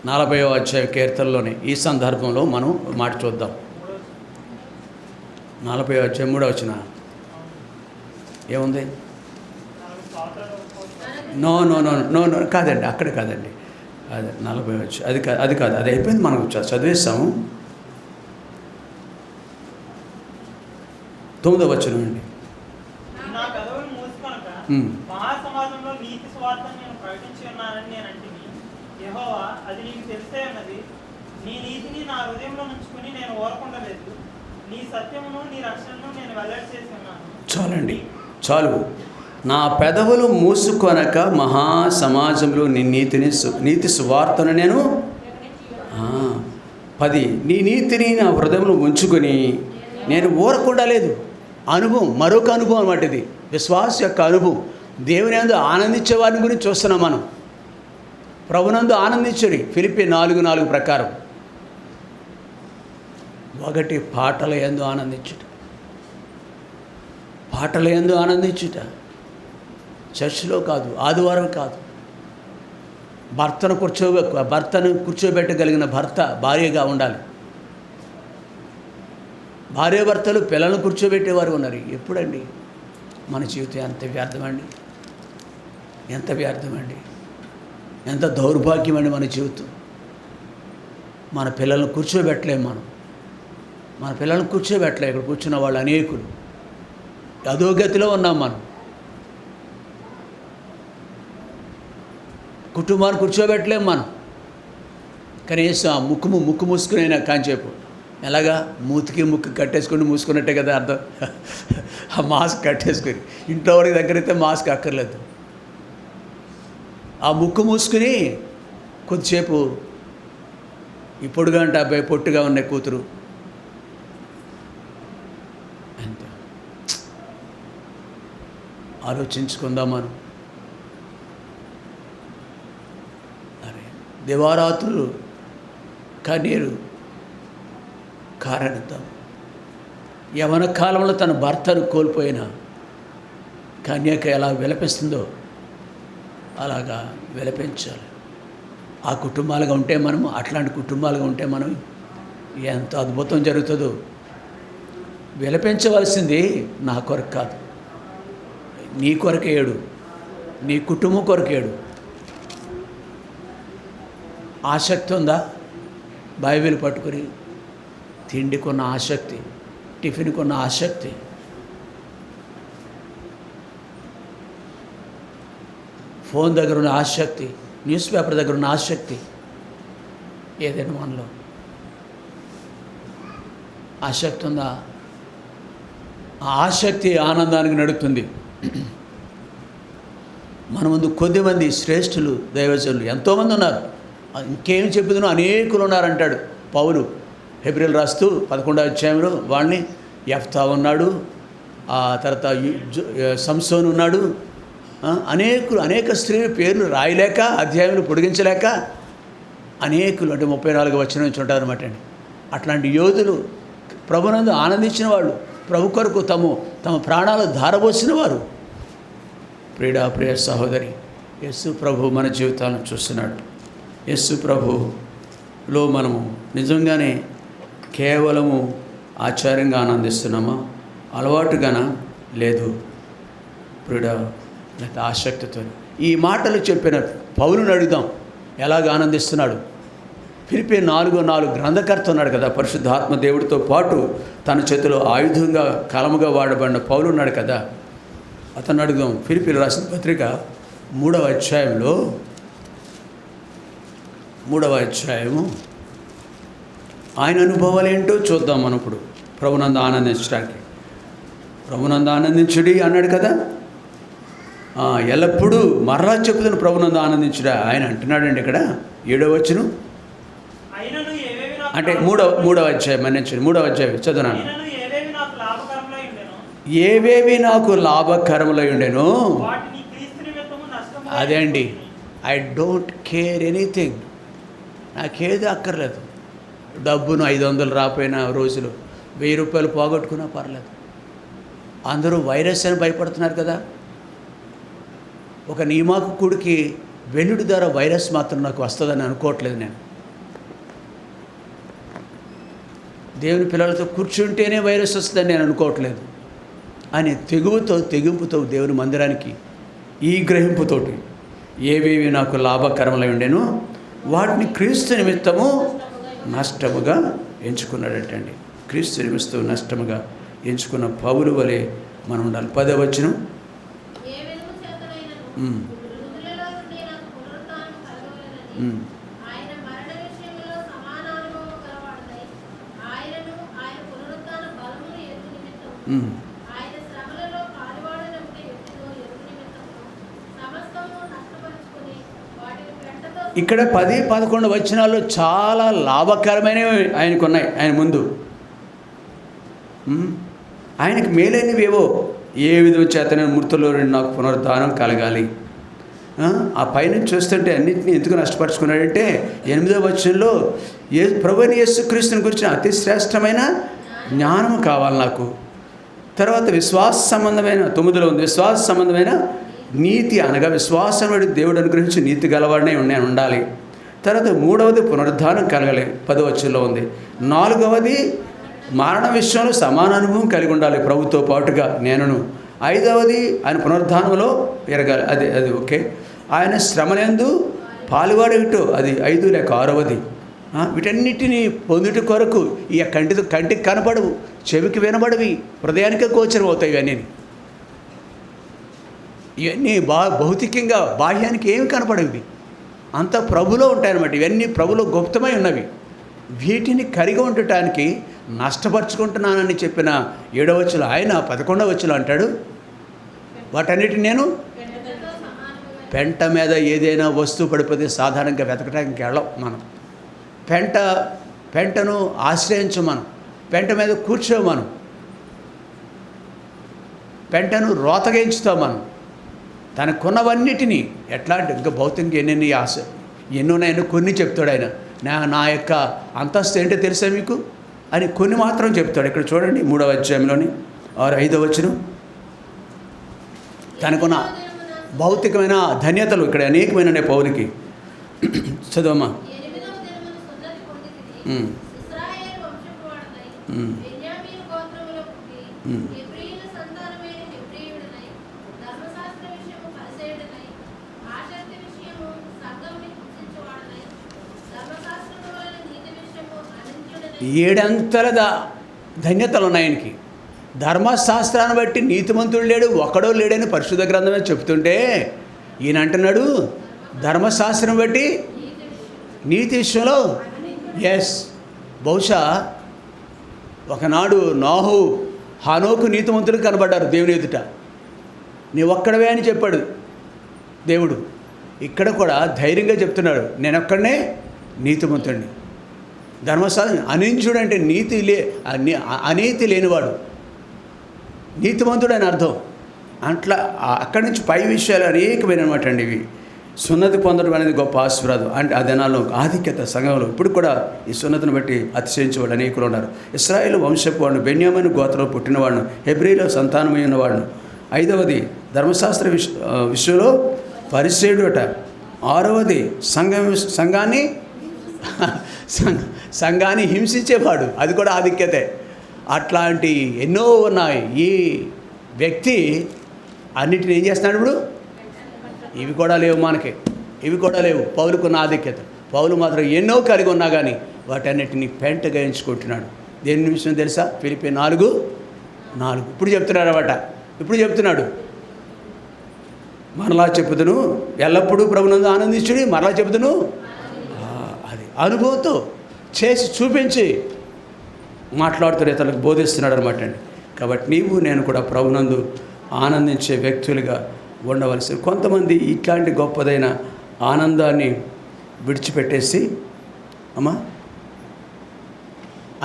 40వ అధ్యాయ కీర్తనలోనే ఈ సందర్భంలో మనం మాట చూద్దాం. 40వ అధ్యాయం 3వ వచనం ఏముంది? No no no no no కాదండి, అక్కడ కాదండి, అదే 40వ అధ్యాయం, అది కాదు, అది అయిపోయింది, మనం చదివేస్తాము. 9వ వచనం అండి. నా పెదవులు మూసుకొనక మహాసమాజంలో నీతి సువార్తను నేను ప్రకటించి ఉన్నానని నేను అంటిని. యెహోవా, అది నీకు తెలిసే ఉన్నది. నీ నీతిని నా హృదయంలో ఉంచుకుని నేను ఊరకుండలేదు. నీ సత్యమును నీ రక్షణను నేను వెల్లడి చేసి ఉన్నాను. చాలండి, చాలు. నా పెదవులు మూసుకొనక మహాసమాజంలో నీ నీతి సువార్తను నేను 10 నీ నీతిని నా హృదయంలో ఉంచుకొని నేను ఊరకుండా లేదు. అనుభవం, మరొక అనుభవం అన్నమాట ఇది. విశ్వాస యొక్క అనుభవం. దేవుని యందు ఆనందించే వారిని గురించి చూస్తున్నాం మనం. ప్రభునందు ఆనందించడి. ఫిలిప్పీ 4:4 ప్రకారం 1 పాటల యందు ఆనందించుట. పాటల యందు ఆనందించుట. చర్చిలో కాదు, ఆదివారం కాదు. భర్తను కూర్చోబెట్టగలిగిన భర్త భార్యగా ఉండాలి. భార్యాభర్తలు పిల్లలను కూర్చోబెట్టేవారు ఉన్నారు. ఎప్పుడండి? మన జీవితం ఎంత వ్యర్థమండి, ఎంత వ్యర్థమండి, ఎంత దౌర్భాగ్యం అండి మన జీవితం. మన పిల్లలను కూర్చోబెట్టలేము. మన పిల్లలను కూర్చోబెట్టలేము. ఇక్కడ కూర్చున్న వాళ్ళు అనేకులు అధోగతిలో ఉన్నాం. మనం కుటుంబాన్ని కూర్చోబెట్టలేము. మనం కనీసం ఆ ముక్కు మూసుకునైనా కాంచేపు ఎలాగా మూతికి ముక్కు కట్టేసుకుని మూసుకున్నట్టే కదా అర్థం. ఆ మాస్క్ కట్టేసుకుని ఇంట్లో వరకు దగ్గరైతే మాస్క్ అక్కర్లేదు. ఆ ముక్కు మూసుకుని కొద్దిసేపు ఈ పొడుగా అంటే అబ్బాయి పొట్టుగా ఉన్న కూతురు అంతే. ఆలోచించుకుందాం మనం. అరే దివారాత్రులు కన్నీరు కారణిద్దాం. యవన కాలంలో తన భర్తను కోల్పోయిన కన్యక ఎలా విలపిస్తుందో అలాగా విలపించాలి. ఆ కుటుంబాలుగా ఉంటే మనము, అట్లాంటి కుటుంబాలుగా ఉంటే మనం ఎంత అద్భుతం జరుగుతుందో. విలపించవలసింది నా కొరకు కాదు, నీ కొరకే ఏడు, నీ కుటుంబం కొరకు ఏడు. ఆసక్తి ఉందా? బైబిల్ పట్టుకుని తిండికున్న ఆసక్తి, టిఫిన్కున్న ఆసక్తి, ఫోన్ దగ్గర ఉన్న ఆసక్తి, న్యూస్ పేపర్ దగ్గర ఉన్న ఆసక్తి, ఏదైనా మనలో ఆసక్తి ఉందా? ఆ ఆసక్తి ఆనందానికి నడుపుతుంది. మన ముందు కొద్దిమంది శ్రేష్ఠులు దైవజనులు ఎంతోమంది ఉన్నారు. ఇంకేం చెప్పుదునో అనేకులు ఉన్నారంటాడు పౌలు హెబ్రీయులు రాస్తూ 11వ అధ్యాయంలో. వాళ్ళని యెఫ్తా ఉన్నాడు, ఆ తర్వాత సంసోను ఉన్నాడు. అనేక స్త్రీల పేర్లు రాయలేక, అధ్యాయంలో పొడిగించలేక అనేకులు, అంటే 34 వచనం నుంచి ఉంటారన్నమాట అండి. అట్లాంటి యోధులు, ప్రభునందు ఆనందించిన వాళ్ళు, ప్రభు కొరకు తమ ప్రాణాలు ధారపోసిన వారు. ప్రియ సహోదరి, యేసు ప్రభు మన జీవితాలను చూస్తున్నాడు. యేసు ప్రభులో మనము నిజంగానే కేవలము ఆచార్యంగా ఆనందిస్తున్నామా, అలవాటుగానా? లేదు ప్రియుడా, లేకపోతే ఆసక్తితో. ఈ మాటలు చెప్పిన పౌలుని అడుగుదాం ఎలాగ ఆనందిస్తున్నాడు. ఫిలిప్పీ 4:4 గ్రంథకర్త ఉన్నాడు కదా, పరిశుద్ధాత్మ దేవుడితో పాటు తన చేతిలో ఆయుధంగా కలముగా వాడబడిన పౌలు ఉన్నాడు కదా, అతను అడుగుదాం. ఫిలిప్పీలు రాసిన పత్రిక 3వ అధ్యాయంలో 3వ అధ్యాయము ఆయన అనుభవాలు ఏంటో చూద్దాం మనం ఇప్పుడు. ప్రభునందు ఆనందించడానికి, ప్రభునందు ఆనందించుడి అన్నాడు కదా. ఎల్లప్పుడూ మరలా చెప్పుతున్న ప్రభునందు ఆనందించుడా ఆయన అంటున్నాడండి ఇక్కడ 7వ వచనం. అంటే 3వ అధ్యాయం మన్నించండి, 3వ అధ్యాయం చదువునాను. ఏవేవి నాకు లాభకరములై ఉండెను. అదే అండి, ఐ డోంట్ కేర్ ఎనీథింగ్. నాకేది అక్కర్లేదు. డబ్బును 500 రాపోయిన రోజులు 1000 రూపాయలు పోగొట్టుకున్నా పర్లేదు. అందరూ వైరస్ అని భయపడుతున్నారు కదా. ఒక నియమాకుడికి వెల్లుడి ద్వారా వైరస్ మాత్రం నాకు వస్తుందని అనుకోవట్లేదు నేను. దేవుని పిల్లలతో కూర్చుంటేనే వైరస్ వస్తుందని నేను అనుకోవట్లేదు. అని తెగింపుతో దేవుని మందిరానికి ఈ గ్రహింపుతోటి ఏవేవి నాకు లాభకరములై ఉండేనో వాటిని క్రీస్తు నిమిత్తము నష్టముగా ఎంచుకున్నాడటండి. క్రీస్తు నిమిత్తం నష్టముగా ఎంచుకున్న పౌలు వలె మనం ఉండాలి. 10వ వచనం. ఏ విధము చేతనైనను ఉమ్, మృతులలో నుండి నాకు పునరుత్థానం కలగవలెనని ఉమ్, ఆయన మరణ విషయంలో సమాన అనుభవం గలవాడై ఆయనను ఆయన పునరుత్థాన బలమును ఎరుగు నిమిత్తము ఉమ్. ఆయన శ్రమలలో పాలువాడనొకటి ఎట్టిదో ఎరుగు నిమిత్తము సమస్తము నష్టపరుచుకుని వాటిని పెంటతో ఇక్కడ 10, 11 వచనాల్లో చాలా లాభకరమైనవి ఆయనకు ఉన్నాయి. ఆయన ముందు ఆయనకు మేలైనవేవో, ఏ విధం చేతనే మృతుల్లో నుండి నాకు పునరుద్ధానం కలగాలి. ఆ పైన చూస్తుంటే అన్నింటినీ ఎందుకు నష్టపరుచుకున్నాడంటే 8వ వచనంలో ప్రభువైన యేసుక్రీస్తుని గురించిన అతి శ్రేష్టమైన జ్ఞానం కావాలి నాకు. తర్వాత విశ్వాస సంబంధమైన 9లో ఉంది, విశ్వాస సంబంధమైన నీతి అనగా విశ్వాసం వాడి దేవుడు అనుగ్రహించి నీతి గలవాడినే నేను ఉండాలి. తర్వాత 3వది పునరుద్ధానం కలగాలి, 10వ వచనంలో ఉంది. 4వది మరణ విషయంలో సమాన అనుభవం కలిగి ఉండాలి ప్రభుతో పాటుగా నేనును. 5వది ఆయన పునరుద్ధానంలో ఎరగాలి, అది ఓకే. ఆయన శ్రమలందు పాలువాడేటో, అది 5 లేక 6వది. వీటన్నిటినీ పొందుట కొరకు ఈ కంటికి కనపడవు, చెవికి వినబడవి, హృదయానికి గోచరం అవుతాయి. ఇవన్నీ భౌతికంగా బాహ్యానికి ఏమి కనపడవి, అంత ప్రభులో ఉంటాయన్నమాట. ఇవన్నీ ప్రభులో గుప్తమై ఉన్నవి. వీటిని కలిగి ఉండటానికి నష్టపరుచుకుంటున్నానని చెప్పిన 7వ వచనంలో ఆయన 11వ వచనంలో అంటాడు, వాటన్నిటిని నేను పెంట మీద ఏదైనా వస్తువు పడిపోతే సాధారణంగా వెతకడానికి వెళ్ళం మనం. పెంటను ఆశ్రయించం మనం, పెంట మీద కూర్చోం మనం, పెంటను రోతగించుతాం మనం. తనకున్నవన్నిటినీ ఎట్లాంటి ఇంకా భౌతికంగా ఎన్నున్నాయని కొన్ని చెప్తాడు ఆయన. నా యొక్క అంతస్తు ఏంటో తెలుసా మీకు అని కొన్ని మాత్రం చెప్తాడు. ఇక్కడ చూడండి 3వ అధ్యాయంలోని 5వ వచనం. తనకున్న భౌతికమైన ధన్యతలు ఇక్కడ అనేకమైన పౌరునికి. చదవమ్మా. 8వ దినమున సున్నతి పొందితిని. ఇశ్రాయేలు వంశపు వాడనై బెన్యామీను గోత్రములో పుట్టి హెబ్రీయుల సంతానమైన హెబ్రీయుడనై ధర్మశాస్త్ర విషయము పరిసయ్యుడనై ఆసక్తి విషయము సంఘముని హింసించువాడనై ధర్మశాస్త్రము వలన నీతి విషయము అనంత్యుడనై 7 అంతల ధన్యతలు ఉన్నాయి ఆయనకి. ధర్మశాస్త్రాన్ని బట్టి నీతిమంతుడు లేడు, ఒక్కడో లేడని పరిశుద్ధ గ్రంథమే చెప్తుంటే ఈయన అంటున్నాడు ధర్మశాస్త్రం బట్టి నీతి విషయంలో. బహుశా ఒకనాడు నోహు హానోకు నీతిమంతుడు కనబడ్డారు దేవుని ఎదుట. నీ ఒక్కడవే అని చెప్పాడు దేవుడు. ఇక్కడ కూడా ధైర్యంగా చెప్తున్నాడు, నేను ఒక్కడనే నీతిమంతుడిని. ధర్మశాస్త్రం అనించుడు అంటే అనీతి లేనివాడు, నీతిమంతుడు అని అర్థం. అట్లా అక్కడి నుంచి పై విషయాలు అనేకమైన అనమాట అండి ఇవి. సున్నతి పొందడం అనేది గొప్ప ఆశీర్వాదం. అంటే ఆ దినాల్లో ఆధిక్యత సంఘంలో ఇప్పుడు కూడా ఈ సున్నతిని బట్టి అతిశయించేవాళ్ళు అనేకులు ఉన్నారు. ఇశ్రాయేలు వంశపు వాడిని, బెన్యామీను గోత్రంలో పుట్టినవాడిని, హెబ్రీలో సంతానమై ఉన్నవాడిని. 5వది ధర్మశాస్త్ర విషయంలో పరిసేయుడు అట. 6వది సంఘాన్ని హింసించేవాడు, అది కూడా ఆధిక్యతే. అట్లాంటి ఎన్నో ఉన్నాయి. ఈ వ్యక్తి అన్నిటిని ఏం చేస్తున్నాడు ఇప్పుడు? ఇవి కూడా లేవు మనకి, ఇవి కూడా లేవు. పౌలుకున్న ఆధిక్యత. పౌలు మాత్రం ఎన్నో కలిగి ఉన్నా కానీ వాటన్నిటిని పెంటగా ఎంచుకుంటున్నాడు. దేని విషయం తెలుసా? ఫిలిప్పీ 4:4 ఇప్పుడు చెప్తున్నాడు అన్నమాట. ఇప్పుడు చెప్తున్నాడు, మరలా చెప్పుదును ఎల్లప్పుడూ ప్రభునందు ఆనందించుడి, మరలా చెబుతును. అది అనుభవంతో చేసి చూపించి మాట్లాడుతూ ఇతరులకు బోధిస్తున్నాడు అనమాట అండి. కాబట్టి నీవు నేను కూడా ప్రభునందు ఆనందించే వ్యక్తులుగా ఉండవలసి. కొంతమంది ఇట్లాంటి గొప్పదైన ఆనందాన్ని విడిచిపెట్టేసి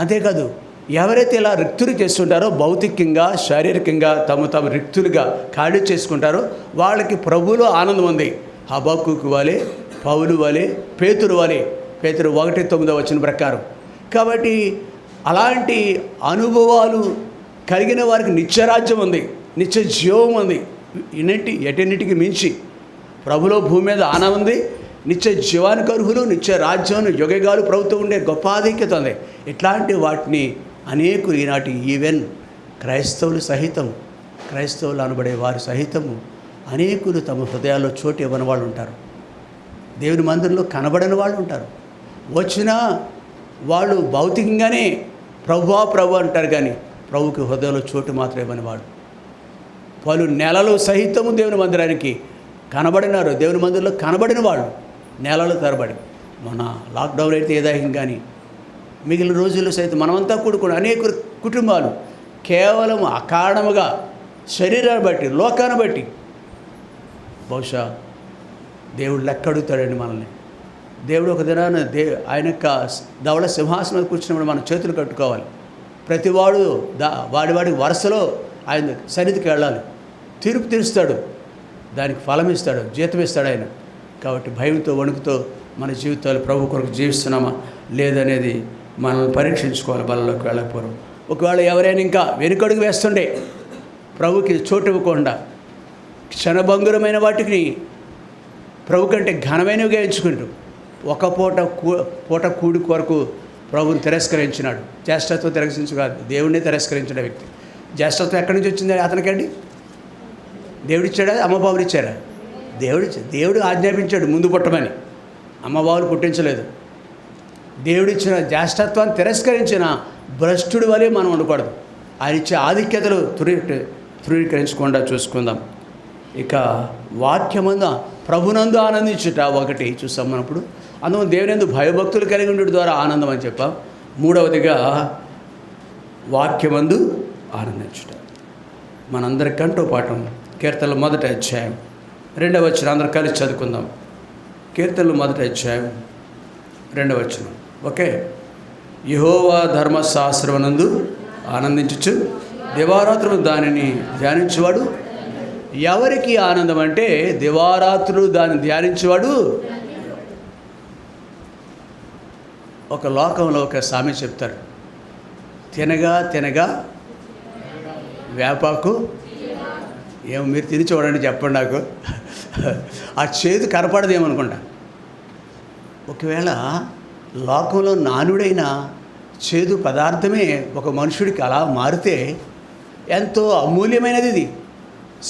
అంతేకాదు, ఎవరైతే ఇలా రిక్తులు చేస్తుంటారో భౌతికంగా శారీరకంగా తమ రిక్తులుగా ఖాళీ చేసుకుంటారో వాళ్ళకి ప్రభువులో ఆనందం ఉంది. హబక్కూకు వలె, పౌలు వలె, పేతురు వలె. పేతురు 1:9 వచ్చిన ప్రకారం. కాబట్టి అలాంటి అనుభవాలు కలిగిన వారికి నిత్యరాజ్యం ఉంది, నిత్య జీవం ఉంది. ఎటన్నిటికి మించి ప్రభులో భూమి మీద ఆనందం ఉంది. నిత్య జీవానికి అర్హులు, నిత్య రాజ్యం, యుగగాలు ప్రభుత్వం ఉండే గొప్ప ఆధిక్యత ఉంది. ఇట్లాంటి వాటిని అనేకులు ఈనాటి ఈవెన్ క్రైస్తవులు అనబడే వారి సహితము అనేకులు తమ హృదయాల్లో చోటు ఇవ్వని వాళ్ళు ఉంటారు. దేవుని మందిరంలో కనబడని వాళ్ళు ఉంటారు. వచ్చినా వాళ్ళు భౌతికంగానే ప్రభు అంటారు కానీ ప్రభుకి హృదయంలో చోటు మాత్రం ఇవ్వనివాడు. పలు నెలలు సహితము దేవుని మందిరానికి కనబడినారు, దేవుని మందిరంలో కనబడిన వాడు నెలలు తరబడి. మన లాక్డౌన్ అయితే ఏదాయం కానీ మిగిలిన రోజుల్లో సైతం మనమంతా కూడుకుని అనేక కుటుంబాలు కేవలం అకారణముగా శరీరాన్ని బట్టి, లోకాన్ని బట్టి, బహుశా దేవుడు లెక్క అడుగుతాడండి మనల్ని. దేవుడు ఒక దినాన ఆయన యొక్క ధవళ సింహాసనం మీద కూర్చున్నప్పుడు మనం చేతులు కట్టుకోవాలి. ప్రతివాడు వాడికి వరుసలో ఆయన సన్నిధికి వెళ్ళాలి. తీర్పు తీరుస్తాడు, దానికి ఫలం ఇస్తాడు, జీతం ఇస్తాడు ఆయన. కాబట్టి భయంతో వణుకుతో మన జీవితాలు ప్రభు కొరకు జీవిస్తున్నామా లేదనేది మనల్ని పరీక్షించుకోవాలి. బలలోకి వెళ్ళకపోవడం ఒకవేళ ఎవరైనా ఇంకా వెనుకడుగు వేస్తుండే, ప్రభుకి చోటు ఇవ్వకుండా క్షణభంగురమైన వాటికి ప్రభు కంటే ఘనమైనవిగా ఎంచుకుంటూ ఒక పూట కూడి కొరకు ప్రభుని తిరస్కరించినాడు. జ్యేష్ఠత్వం తిరస్కరించు కాదు, దేవుడిని తిరస్కరించిన వ్యక్తి. జ్యేష్ఠత్వం ఎక్కడి నుంచి వచ్చింది అతనికండి? దేవుడిచ్చాడా, అమ్మబాబులు ఇచ్చారా? దేవుడు ఆజ్ఞాపించాడు ముందు పుట్టమని. అమ్మబాబులు పుట్టించలేదు. దేవుడిచ్చిన జ్యేష్ఠత్వాన్ని తిరస్కరించిన భ్రష్టుడి వలె మనం ఉండకూడదు. ఆయన ఇచ్చే ఆధిక్యతలు ధృవీకరించకుండా చూసుకుందాం. ఇక వాక్యమందు ప్రభునందు ఆనందించుట ఒకటి చూస్తాం మనప్పుడు. అందులో దేవునందు భయభక్తులు కలిగి ఉండడం ద్వారా ఆనందం అని చెప్పాం. మూడవదిగా వాక్యమందు ఆనందించుట. మనందరి కంటో పాఠం కీర్తనలు 1వ అధ్యాయం 2వ వచనం అందరూ కలిసి చదువుకుందాం. కీర్తనలు 1వ అధ్యాయం 2వ వచనం. ఓకే. యెహోవా ధర్మశాస్త్రమునందు ఆనందించుచు దివారాత్రులు దానిని ధ్యానించువాడు. ఎవరికి ఆనందం అంటే దివారాత్రులు దాన్ని ధ్యానించేవాడు. ఒక లోకంలో ఒక సామెత చెప్తారు, తినగా వేపాకు. ఏమో మీరు తిని చూడండి, చెప్పండి నాకు. ఆ చేదు కనపడదేమనుకుంటా. ఒకవేళ లోకంలో నానుడైన చేదు పదార్థమే ఒక మనుషుడికి అలా మారితే ఎంతో అమూల్యమైనది, ఇది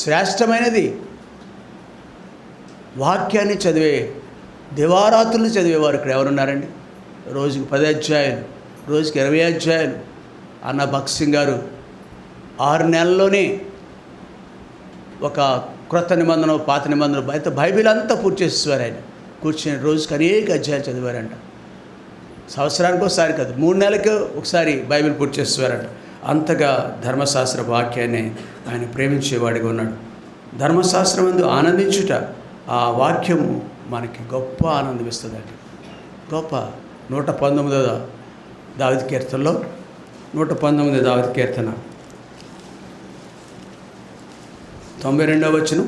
శ్రేష్టమైనది. వాక్యాన్ని చదివే దివారాత్రులు చదివేవారు ఇక్కడ ఎవరున్నారండి? రోజుకి 10 అధ్యాయాలు, రోజుకి 20 అధ్యాయాలు. అన్న భగత్ సింగ్ గారు 6 నెలల్లోనే ఒక క్రొత్త నిబంధన, పాత నిబంధన, బైబిల్ అంతా పూర్తి చేసేవారు. ఆయన కూర్చొని రోజుకి అనేక అధ్యాయాలు చదివారంట. సంవత్సరానికి ఒకసారి కాదు, 3 నెలలకు ఒకసారి బైబిల్ పూర్తి చేసేవారంట. అంతగా ధర్మశాస్త్ర వాక్యాన్ని ఆయన ప్రేమించేవాడిగా ఉన్నాడు. ధర్మశాస్త్రం అందు ఆనందించుట, ఆ వాక్యము మనకి గొప్ప ఆనందం ఇస్తుందండి. గొప్ప 119వ దావీదు కీర్తనలో 119వ దావీదు కీర్తన 92వ వచనం.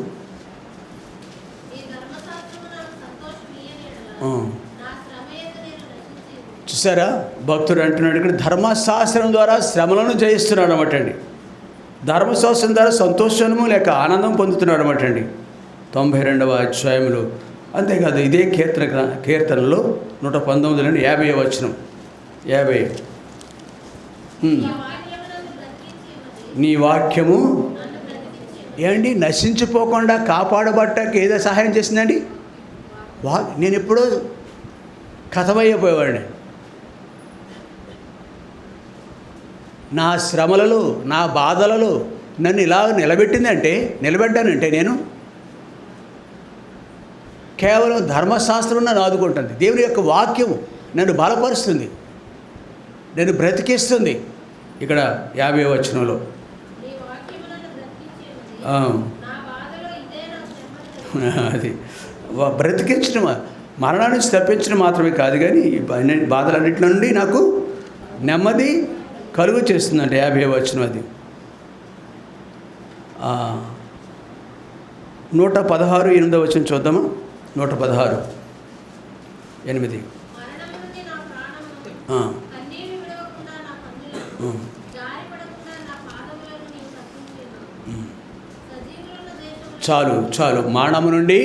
చూసారా, భక్తుడు అంటున్నాడు ఇక్కడ ధర్మశాస్త్రం ద్వారా శ్రమలను జయిస్తున్నాడు అనమాట అండి. ధర్మశాస్త్రం ద్వారా సంతోషము లేక ఆనందం పొందుతున్నాడు అనమాట అండి 92వ అధ్యాయంలో. అంతేకాదు ఇదే కీర్తనలో 119 50వ వచనం. 50 నీ వాక్యము ఏమండి నశించిపోకుండా కాపాడబట్టకి ఏదో సహాయం చేసిందండి? నేను ఎప్పుడో కథమయ్యిపోయేవాడిని. నా శ్రమలలో, నా బాధలలో నన్ను ఇలా నిలబెట్టానంటే నేను కేవలం ధర్మశాస్త్రం నన్ను ఆదుకుంటుంది. దేవుని యొక్క వాక్యము నన్ను బలపరుస్తుంది, నన్ను బ్రతికిస్తుంది. ఇక్కడ 50వ వచనంలో అది బ్రతికించడం, మరణాన్ని నుంచి తప్పించడం మాత్రమే కాదు కానీ బాధలన్నింటి నుండి నాకు నెమ్మది కలుగు చేస్తుందంటే 50వ వచనం. అది 116 8వ వచనం చూద్దామా. 116 8. చాలు మరణము నుండి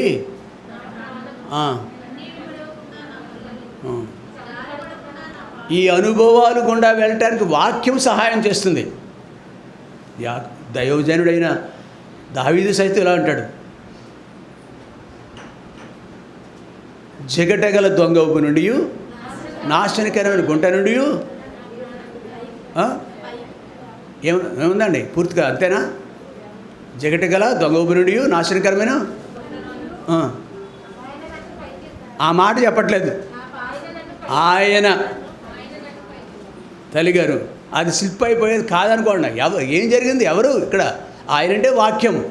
ఈ అనుభవాలు గుండా వెళ్ళటానికి వాక్యం సహాయం చేస్తుంది. దైవజనుడైన దావీదు సైతం ఇలా అంటాడు, జగటగల దొంగ ఊపు నుండి, నాశనకరమైన గుంట నుండి ఏముందండి పూర్తిగా అంతేనా? జగటి గల దొంగబురుడి నాశనకరమైన ఆ మాట చెప్పట్లేదు ఆయన తల్లిగారు. అది స్లిప్ అయిపోయేది కాదనుకోండి. ఏం జరిగింది? ఎవరు ఇక్కడ? ఆయన అంటే వాక్యము.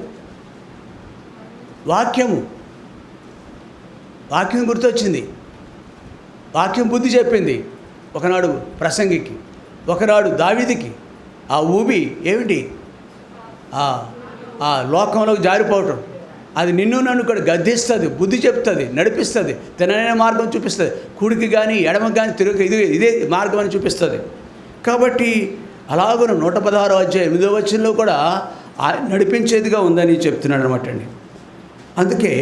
వాక్యం గుర్తొచ్చింది. వాక్యం బుద్ధి చెప్పింది. ఒకనాడు ప్రసంగికి, ఒకనాడు దావీదుకి. ఆ ఊబి ఏమిటి? ఆ లోకంలోకి జారిపోవటం. అది నిన్ను నన్ను కూడా గద్దిస్తుంది, బుద్ధి చెప్తుంది, నడిపిస్తుంది, తినైన మార్గం చూపిస్తుంది. కుడికి కానీ ఎడమకి కానీ తిరుగు ఇదే మార్గం అని చూపిస్తుంది. కాబట్టి అలాగను 116వ అధ్యాయం 8వ వచనంలో కూడా నడిపించేదిగా ఉందని చెప్తున్నాడు అనమాట అండి. అందుకే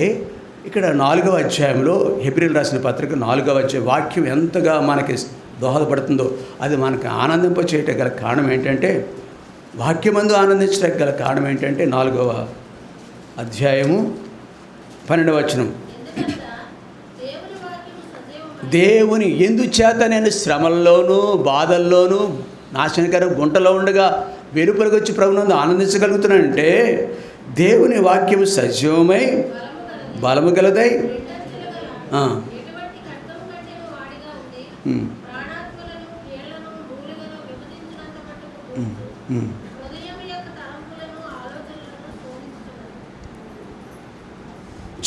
ఇక్కడ 4వ అధ్యాయంలో హెబ్రీయులకు రాసిన పత్రిక 4వ అధ్యాయం వాక్యం ఎంతగా మనకి దోహదపడుతుందో అది మనకు ఆనందింపచేయటం గల కారణం ఏంటంటే, వాక్యమందు ఆనందించడానికి గల కారణం ఏంటంటే 4వ అధ్యాయము 12వ వచనం. దేవుని ఎందుచేత నేను శ్రమల్లోనూ బాధల్లోనూ నాశనకర గుంటలో ఉండగా వెలుపలికి వచ్చి ప్రభునందు ఆనందించగలుగుతున్నానంటే, దేవుని వాక్యము సజీవమై బలము గలదై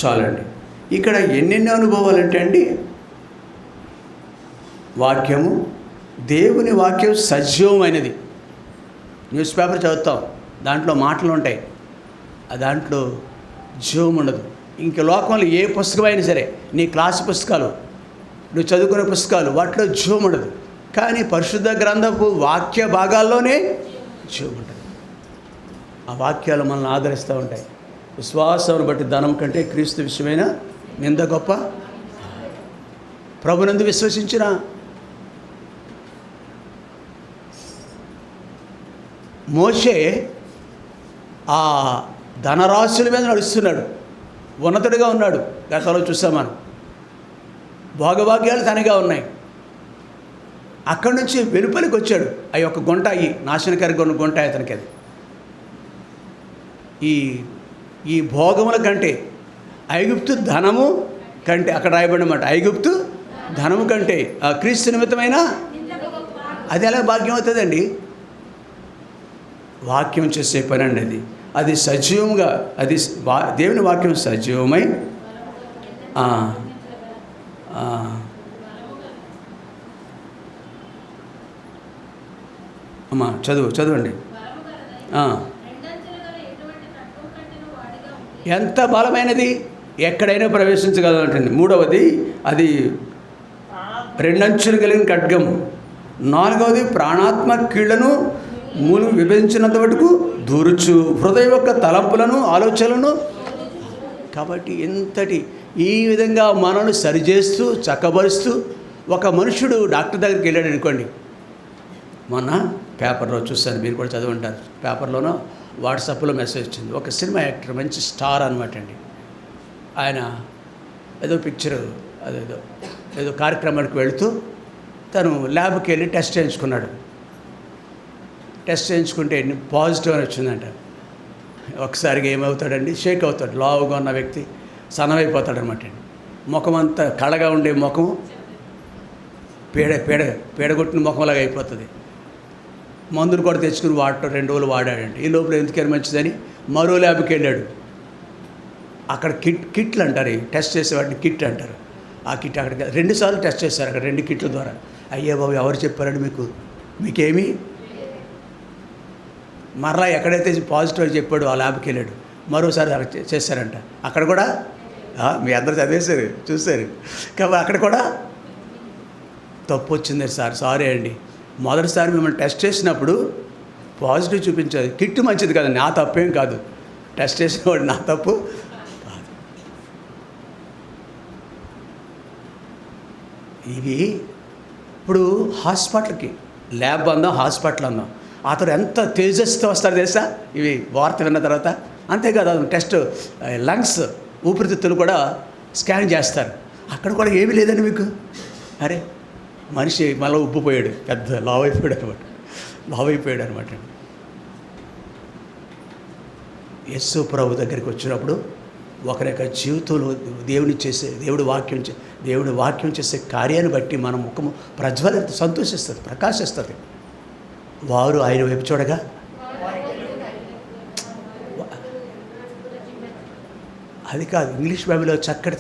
చాలండి. ఇక్కడ ఎన్నెన్నో అనుభవాలంటే అండి, వాక్యము, దేవుని వాక్యం సజీవమైనది. న్యూస్ పేపర్ చదువుతాం, దాంట్లో మాటలు ఉంటాయి, దాంట్లో జీవం ఉండదు. ఇంక లోకంలో ఏ పుస్తకమైనా సరే, నీ క్లాసు పుస్తకాలు, నువ్వు చదువుకునే పుస్తకాలు, వాటిలో జీవం ఉండదు. కానీ పరిశుద్ధ గ్రంథపు వాక్య భాగాల్లోనే జీవం ఉంటుంది. ఆ వాక్యాలు మనల్ని ఆదరిస్తూ ఉంటాయి. విశ్వాసం బట్టి ధనం కంటే క్రీస్తు విషయమైన నింద గొప్ప. ప్రభునందు విశ్వసించిన మోషే ఆ ధనరాశుల మీద నడుస్తున్నాడు, ఉన్నతుడిగా ఉన్నాడు. గతంలో చూసాం మనం. భోగభాగ్యాలు తనగా ఉన్నాయి. అక్కడి నుంచి వెలుపలికి వచ్చాడు. అవి ఒక గుంట, ఈ నాశనకరంగా ఉన్న గుంట అతనికి. అది ఈ భోగముల కంటే ఐగుప్తు ధనము కంటే, అక్కడ రాయబడినమాట, ఐగుప్తు ధనము కంటే క్రీస్తు నిమిత్తమైన అది ఎలా భాగ్యం అవుతుందండి? వాక్యం చేసే పని అండి అది సజీవంగా, అది దేవుని వాక్యం సజీవమై అమ్మా చదవండి. ఎంత బలమైనది, ఎక్కడైనా ప్రవేశించగలదు అంటుంది. 3వది అది 2 అంచులు కలిగిన ఖడ్గం. 4వది ప్రాణాత్మ కీళ్లను మూలు విభజించినంత వరకు దూరుచు హృదయం యొక్క తలంపులను ఆలోచనలను. కాబట్టి ఎంతటి ఈ విధంగా మనల్ని సరిచేస్తూ చక్కబరుస్తూ ఒక మనుషుడు డాక్టర్ దగ్గరికి వెళ్ళాడు అనుకోండి. మొన్న పేపర్లో చూస్తాను, మీరు కూడా చదువుంటారు. పేపర్లోనో వాట్సాప్లో మెసేజ్ వచ్చింది. ఒక సినిమా యాక్టర్, మంచి స్టార్ అనమాట అండి. ఆయన ఏదో పిక్చరు ఏదో కార్యక్రమానికి వెళుతూ తను ల్యాబ్కి వెళ్ళి టెస్ట్ చేయించుకున్నాడు. టెస్ట్ చేయించుకుంటే పాజిటివ్ అని వచ్చిందంట. ఒకసారిగా ఏమవుతాడండి, షేక్ అవుతాడు. లావుగా ఉన్న వ్యక్తి సన్నమైపోతాడు అనమాట అండి. ముఖం అంతా కళగా ఉండే ముఖం పేడగొట్టిన ముఖంలాగా అయిపోతుంది. మందులు కూడా తెచ్చుకుని 2 రోజులు వాడాడండి. ఈ లోపల ఎందుకని మంచిదని మరో ల్యాబ్కి వెళ్ళాడు. అక్కడ కిట్లు అంటారు, టెస్ట్ చేసే వాటిని కిట్ అంటారు. ఆ కిట్ అక్కడికి 2 సార్లు టెస్ట్ చేశారు అక్కడ 2 కిట్ల ద్వారా. అయ్యే బాబు ఎవరు చెప్పారండి మీకేమీ? మరలా ఎక్కడైతే పాజిటివ్ చెప్పాడు ఆ ల్యాబ్కి వెళ్ళాడు. మరోసారి చేశారంట. అక్కడ కూడా మీ అందరూ చదివేశారు, చూశారు. కాబట్టి అక్కడ కూడా తప్పు వచ్చింది సార్, సారీ అండి. మొదటిసారి మిమ్మల్ని టెస్ట్ చేసినప్పుడు పాజిటివ్ చూపించాలి. కిట్ మంచిది కదా, నా తప్పేం కాదు. టెస్ట్ చేసిన వాడు నా తప్పు కాదు. ఇవి ఇప్పుడు హాస్పిటల్కి ల్యాబ్ అందాం, హాస్పిటల్ అందాం, అతడు ఎంత తేజస్తో వస్తాడు తెలుసా ఇవి వార్త విన్న తర్వాత. అంతేకాదు టెస్ట్ లంగ్స్, ఊపిరితిత్తులు కూడా స్కాన్ చేస్తారు. అక్కడ కూడా ఏమీ లేదండి మీకు. అరే మనిషి మళ్ళీ ఉబ్బిపోయాడు, పెద్ద లావైపోయాడు అనమాట. యేసు ప్రభు దగ్గరికి వచ్చినప్పుడు ఒకరి యొక్క జీవితంలో దేవుడి వాక్యం చేసే కార్యాన్ని బట్టి మన ముఖము ప్రజ్వలిత సంతోషిస్తుంది, ప్రకాశిస్తుంది. వారు ఆయన వైపు చూడగా అది కాదు, ఇంగ్లీష్ బైబిల్లో చక్కటి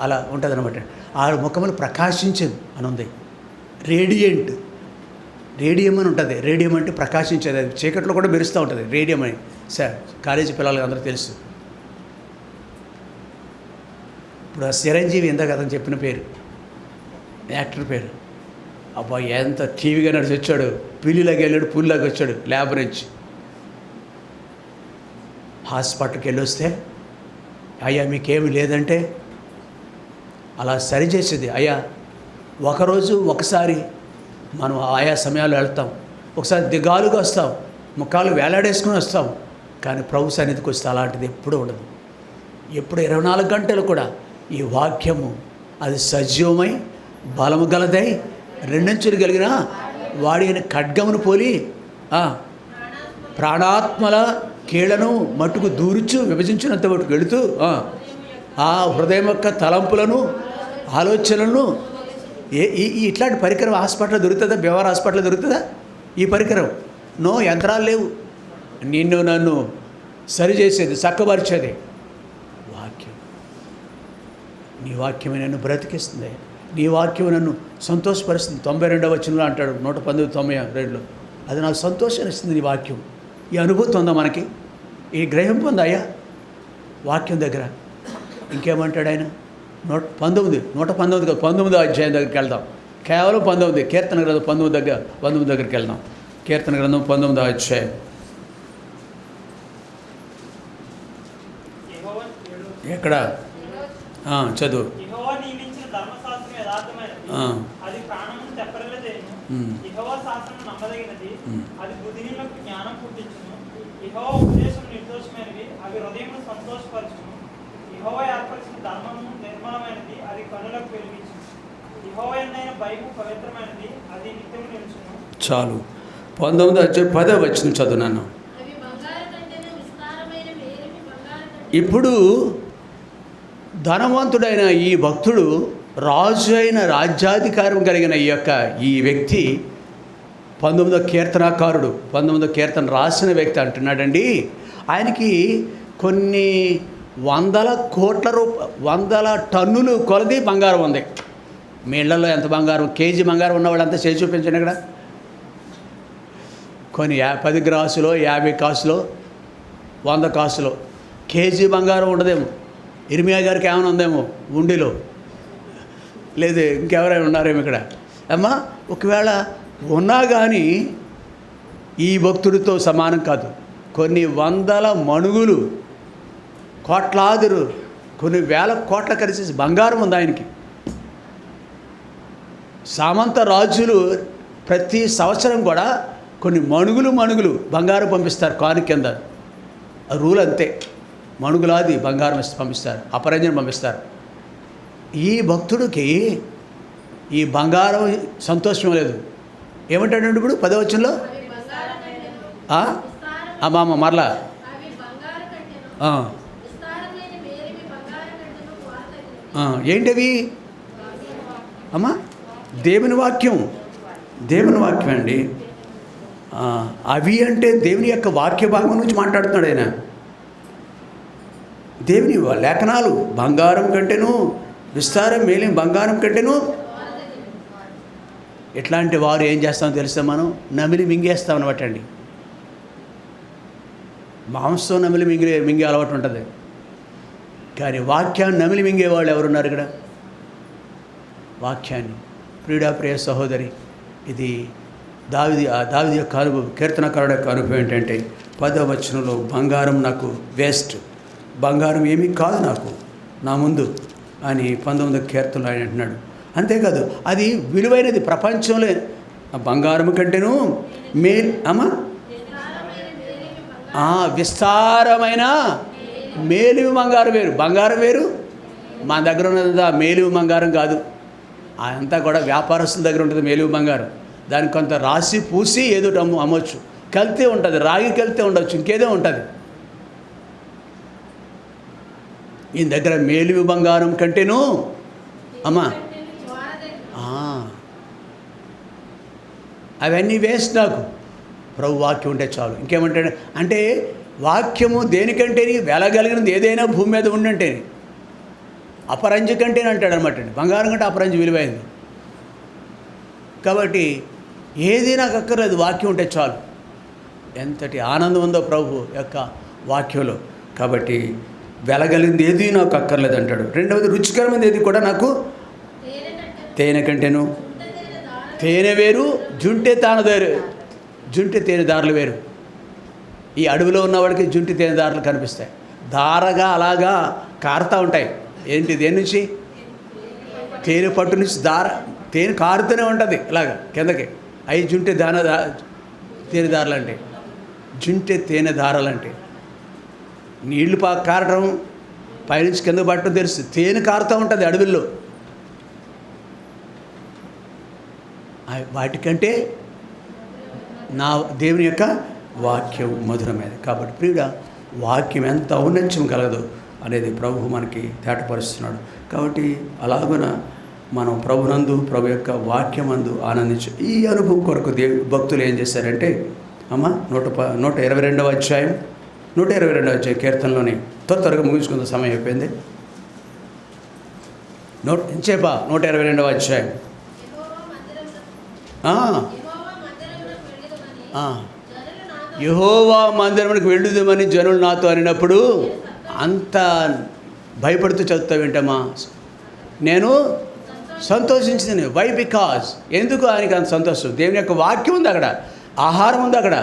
అలా ఉంటుంది అనమాట. ఆ ముఖములు ప్రకాశించింది అని ఉంది. రేడియం అని ఉంటుంది. రేడియం అంటే ప్రకాశించేది, అది చీకట్లో కూడా మెరుస్తూ ఉంటుంది. రేడియం అని కాలేజీ పిల్లలకి అందరూ తెలుసు. ఇప్పుడు ఆ చిరంజీవి ఇందాక అతను చెప్పిన పేరు, యాక్టర్ పేరు, అబ్బా ఎంత టీవీగా నడిచి వచ్చాడు, పిల్లిలాగా వెళ్ళాడు, పుల్లిలాగా వచ్చాడు ల్యాబ్ నుంచి. హాస్పిటల్కి వెళ్ళి వస్తే అయ్యా మీకేమి లేదంటే అలా సరిచేసేది. అయ్యా ఒకసారి మనం ఆయా సమయాల్లో వెళ్తాం, ఒకసారి దిగాలుగా వస్తాం, ముఖాలు వేలాడేసుకుని వస్తాం. కానీ ప్రభు సన్నిధికి వస్తే అలాంటిది ఎప్పుడూ ఉండదు. ఎప్పుడు 24 గంటలు కూడా ఈ వాక్యము అది సజీవమై బలము గలదై రెండంచులు కలిగిన వాడిని ఖడ్గమును పోలి ప్రాణాత్మల కీళ్లను మట్టుకు దూర్చు విభజించినంత మటుకు వెళుతూ ఆ హృదయం యొక్క తలంపులను ఆలోచనలను ఇట్లాంటి పరికరం హాస్పిటల్లో దొరుకుతుందా? బెవర్ హాస్పిటల్లో దొరుకుతుందా ఈ పరికరం? నో, యంత్రాలు లేవు. నన్ను సరిచేసేది, చక్కబరిచేది వాక్యం. నీ వాక్యమే నన్ను బ్రతికిస్తుంది, నీ వాక్యం నన్ను సంతోషపరుస్తుంది. 92వ వచనంలో అంటాడు, 119:92. అది నాకు సంతోషాన్ని ఇస్తుంది నీ వాక్యం. ఈ అనుభూతి ఉందా మనకి? ఈ గ్రహం పొందాయా వాక్యం దగ్గర? ఇంకేమంటాడు ఆయన? 19వ అధ్యాయం దగ్గరికి వెళ్దాం. కేవలం 19 కీర్తన గ్రంథం 19 దగ్గరికి వెళ్దాం. కీర్తన గ్రంథం 19వ అధ్యాయం. ఎక్కడ చదువు. యెహోవా నియమించిన ధర్మశాస్త్రం యథార్థమైనది, అది ప్రాణమును తెప్పరిల్లజేయును. యెహోవా శాసనం నమ్మదగినది, అది బుద్ధిహీనులకు జ్ఞానం పుట్టించును. యెహోవా ఉపదేశం నిర్దోషమైనవి, అవి హృదయమును సంతోషపరచును. యెహోవా ఏర్పరిచిన ధర్మము నిర్మలమైనది, అది కనులకు వెలిగించును. యెహోవా యందైన భయము పవిత్రమైనది, అది నిత్యము నిలుచును. చాలు. 19వ అధ్యాయం 10వ వచనం చదువునాను. అవి బంగారు కంటెను విస్తారమైన మేలిమి బంగారు కంటెను. ఇప్పుడు ధనవంతుడైన ఈ భక్తుడు, రాజు అయిన రాజ్యాధికారం కలిగిన ఈ వ్యక్తి 19వ కీర్తనాకారుడు, 19వ కీర్తన రాసిన వ్యక్తి అంటున్నాడండి. ఆయనకి కొన్ని 100 టన్నులు కొలది బంగారం ఉంది. మీ ఇళ్లలో ఎంత బంగారం, కేజీ బంగారం ఉన్నవాళ్ళంతా చేసి చూపించండి. ఇక్కడ కొన్ని 10 గ్రాసులో, 50 కాసులో, 100 కాసులో. కేజీ బంగారం ఉండదేమో. ఇర్మియా గారికి ఏమైనా ఉందేమో ఉండిలో, లేదు ఇంకెవరైనా ఉన్నారేమో ఇక్కడ. అమ్మా ఒకవేళ ఉన్నా కానీ ఈ భక్తుడితో సమానం కాదు. కొన్ని 100 మణుగులు, కోట్లాదురు, కొన్ని వేల కోట్ల కలిసి బంగారం ఉంది ఆయనకి. సామంత రాజులు ప్రతి సంవత్సరం కూడా కొన్ని మణుగులు బంగారం పంపిస్తారు కాను కింద. రూల్ అంతే, మణుగులాది బంగారం పంపిస్తారు, అపరంజనం పంపిస్తారు. ఈ భక్తుడికి ఈ బంగారం సంతోషం లేదు. ఏమంటాడండి ఇప్పుడు 10వ వచనంలో? అవి బంగారు కంటెను అమ్మ మరలా అవి బంగారు కంటెను విస్తారమైన మేలిమి బంగారు కంటెను వార్తగినవి. ఏంటవి అమ్మా? దేవుని వాక్యం అండి. అవి అంటే దేవుని యొక్క వాక్య భాగం నుంచి మాట్లాడుతున్నాడు ఆయన. దేవుని లేఖనాలు బంగారం కంటేను విస్తారం మేలిమి బంగారం కంటేను. ఎట్లాంటి వారు ఏం చేస్తామో తెలుసా? మనం నమిలి మింగేస్తాం అనమాట అండి. మాంసం నమిలి మింగే అలవాటు ఉంటుంది, కానీ వాక్యాన్ని నమిలి మింగేవాళ్ళు ఎవరున్నారు ఇక్కడ? వాక్యాన్ని. ప్రియ సహోదరి, ఇది దావీదు యొక్క అనుభవం, కీర్తనకారుడు యొక్క అనుభవం ఏంటంటే 10వ వచనంలో బంగారం నాకు వేస్ట్, బంగారం ఏమీ కాదు నాకు నా ముందు అని 19వ కీర్తనలో ఆయన అంటున్నాడు. అంతేకాదు, అది విలువైనది. ప్రపంచంలో బంగారం కంటేను విస్తారమైన మేలిమి బంగారం వేరు. బంగారం వేరు, మా దగ్గర ఉన్నది మేలిమి బంగారం కాదు. అంతా కూడా వ్యాపారస్తుల దగ్గర ఉంటుంది మేలిమి బంగారం. దానికి కొంత రాసి పూసి ఏదో అమ్మొచ్చు. కల్తీ ఉంటుంది, రాగి కల్తీ ఉండొచ్చు, ఇంకేదో ఉంటుంది. ఈయన దగ్గర మేలిమి బంగారం కంటేను అమ్మా ద్వార దగ్గర అవన్నీ వేస్ట్ నాకు, ప్రభు వాక్యం ఉంటే చాలు. ఇంకేమంటాడు అంటే వాక్యము దేనికంటే వెలగలిగినది ఏదైనా భూమి మీద ఉండంటే అపరంజి కంటేనే అంటాడు అనమాట. బంగారం కంటే అపరంజి విలువైంది. కాబట్టి ఏది నాకు అక్కర్లేదు, వాక్యం ఉంటే చాలు. ఎంతటి ఆనందం ఉందో ప్రభు యొక్క వాక్యంలో. కాబట్టి వెలగలిగింది ఏది నాకు అక్కర్లేదు అంటాడు. రెండవది రుచికరమైనది ఏది కూడా నాకు తేనె కంటేను. తేనె వేరు, జుంటె తానదారు, జుంటె తేనె దారులు వేరు. ఈ అడవిలో ఉన్నవాడికి జుంటి తేనె దారులు కనిపిస్తాయి, దారగా అలాగా కారుతూ ఉంటాయి. ఏంటి దేని నుంచి? తేనె పట్టు నుంచి తేనె కారుతూనే ఉంటుంది ఇలాగ కిందకి. అవి జుంటె తేనె దారులు అంటే, జుంటె తేనె దారాలు అంటే నీళ్లు కారటం పైనుంచి కింద పట్టడం తెలుసు, తేనె కారుతూ ఉంటుంది అడవుల్లో. వాటికంటే నా దేవుని యొక్క వాక్యం మధురమైనది. కాబట్టి ప్రియుడా, వాక్యం ఎంత ఔన్నత్యం కలగదు అనేది ప్రభు మనకి తేటపరుస్తున్నాడు. కాబట్టి అలాగున మనం ప్రభునందు, ప్రభు యొక్క వాక్యమందు ఆనందించు. ఈ అనుభవం కొరకు భక్తులు ఏం చేశారంటే, అమ్మ 122వ అధ్యాయం 122వ అధ్యాయం కీర్తనలోని త్వరగా ముగించుకున్న సమయం అయిపోయింది. ఎంచేపా 122వ అధ్యాయం. యెహోవా మందిరమునకు వెళ్ళుదామని జనులు నాతో అనినప్పుడు అంత భయపడుతూ చదువుతావేంటమ్మా? నేను సంతోషించింది. వై? బికాజ్ ఎందుకు ఆయనకి అంత సంతోషం? దేవుని యొక్క వాక్యం ఉంది అక్కడ, ఆహారం ఉంది అక్కడ,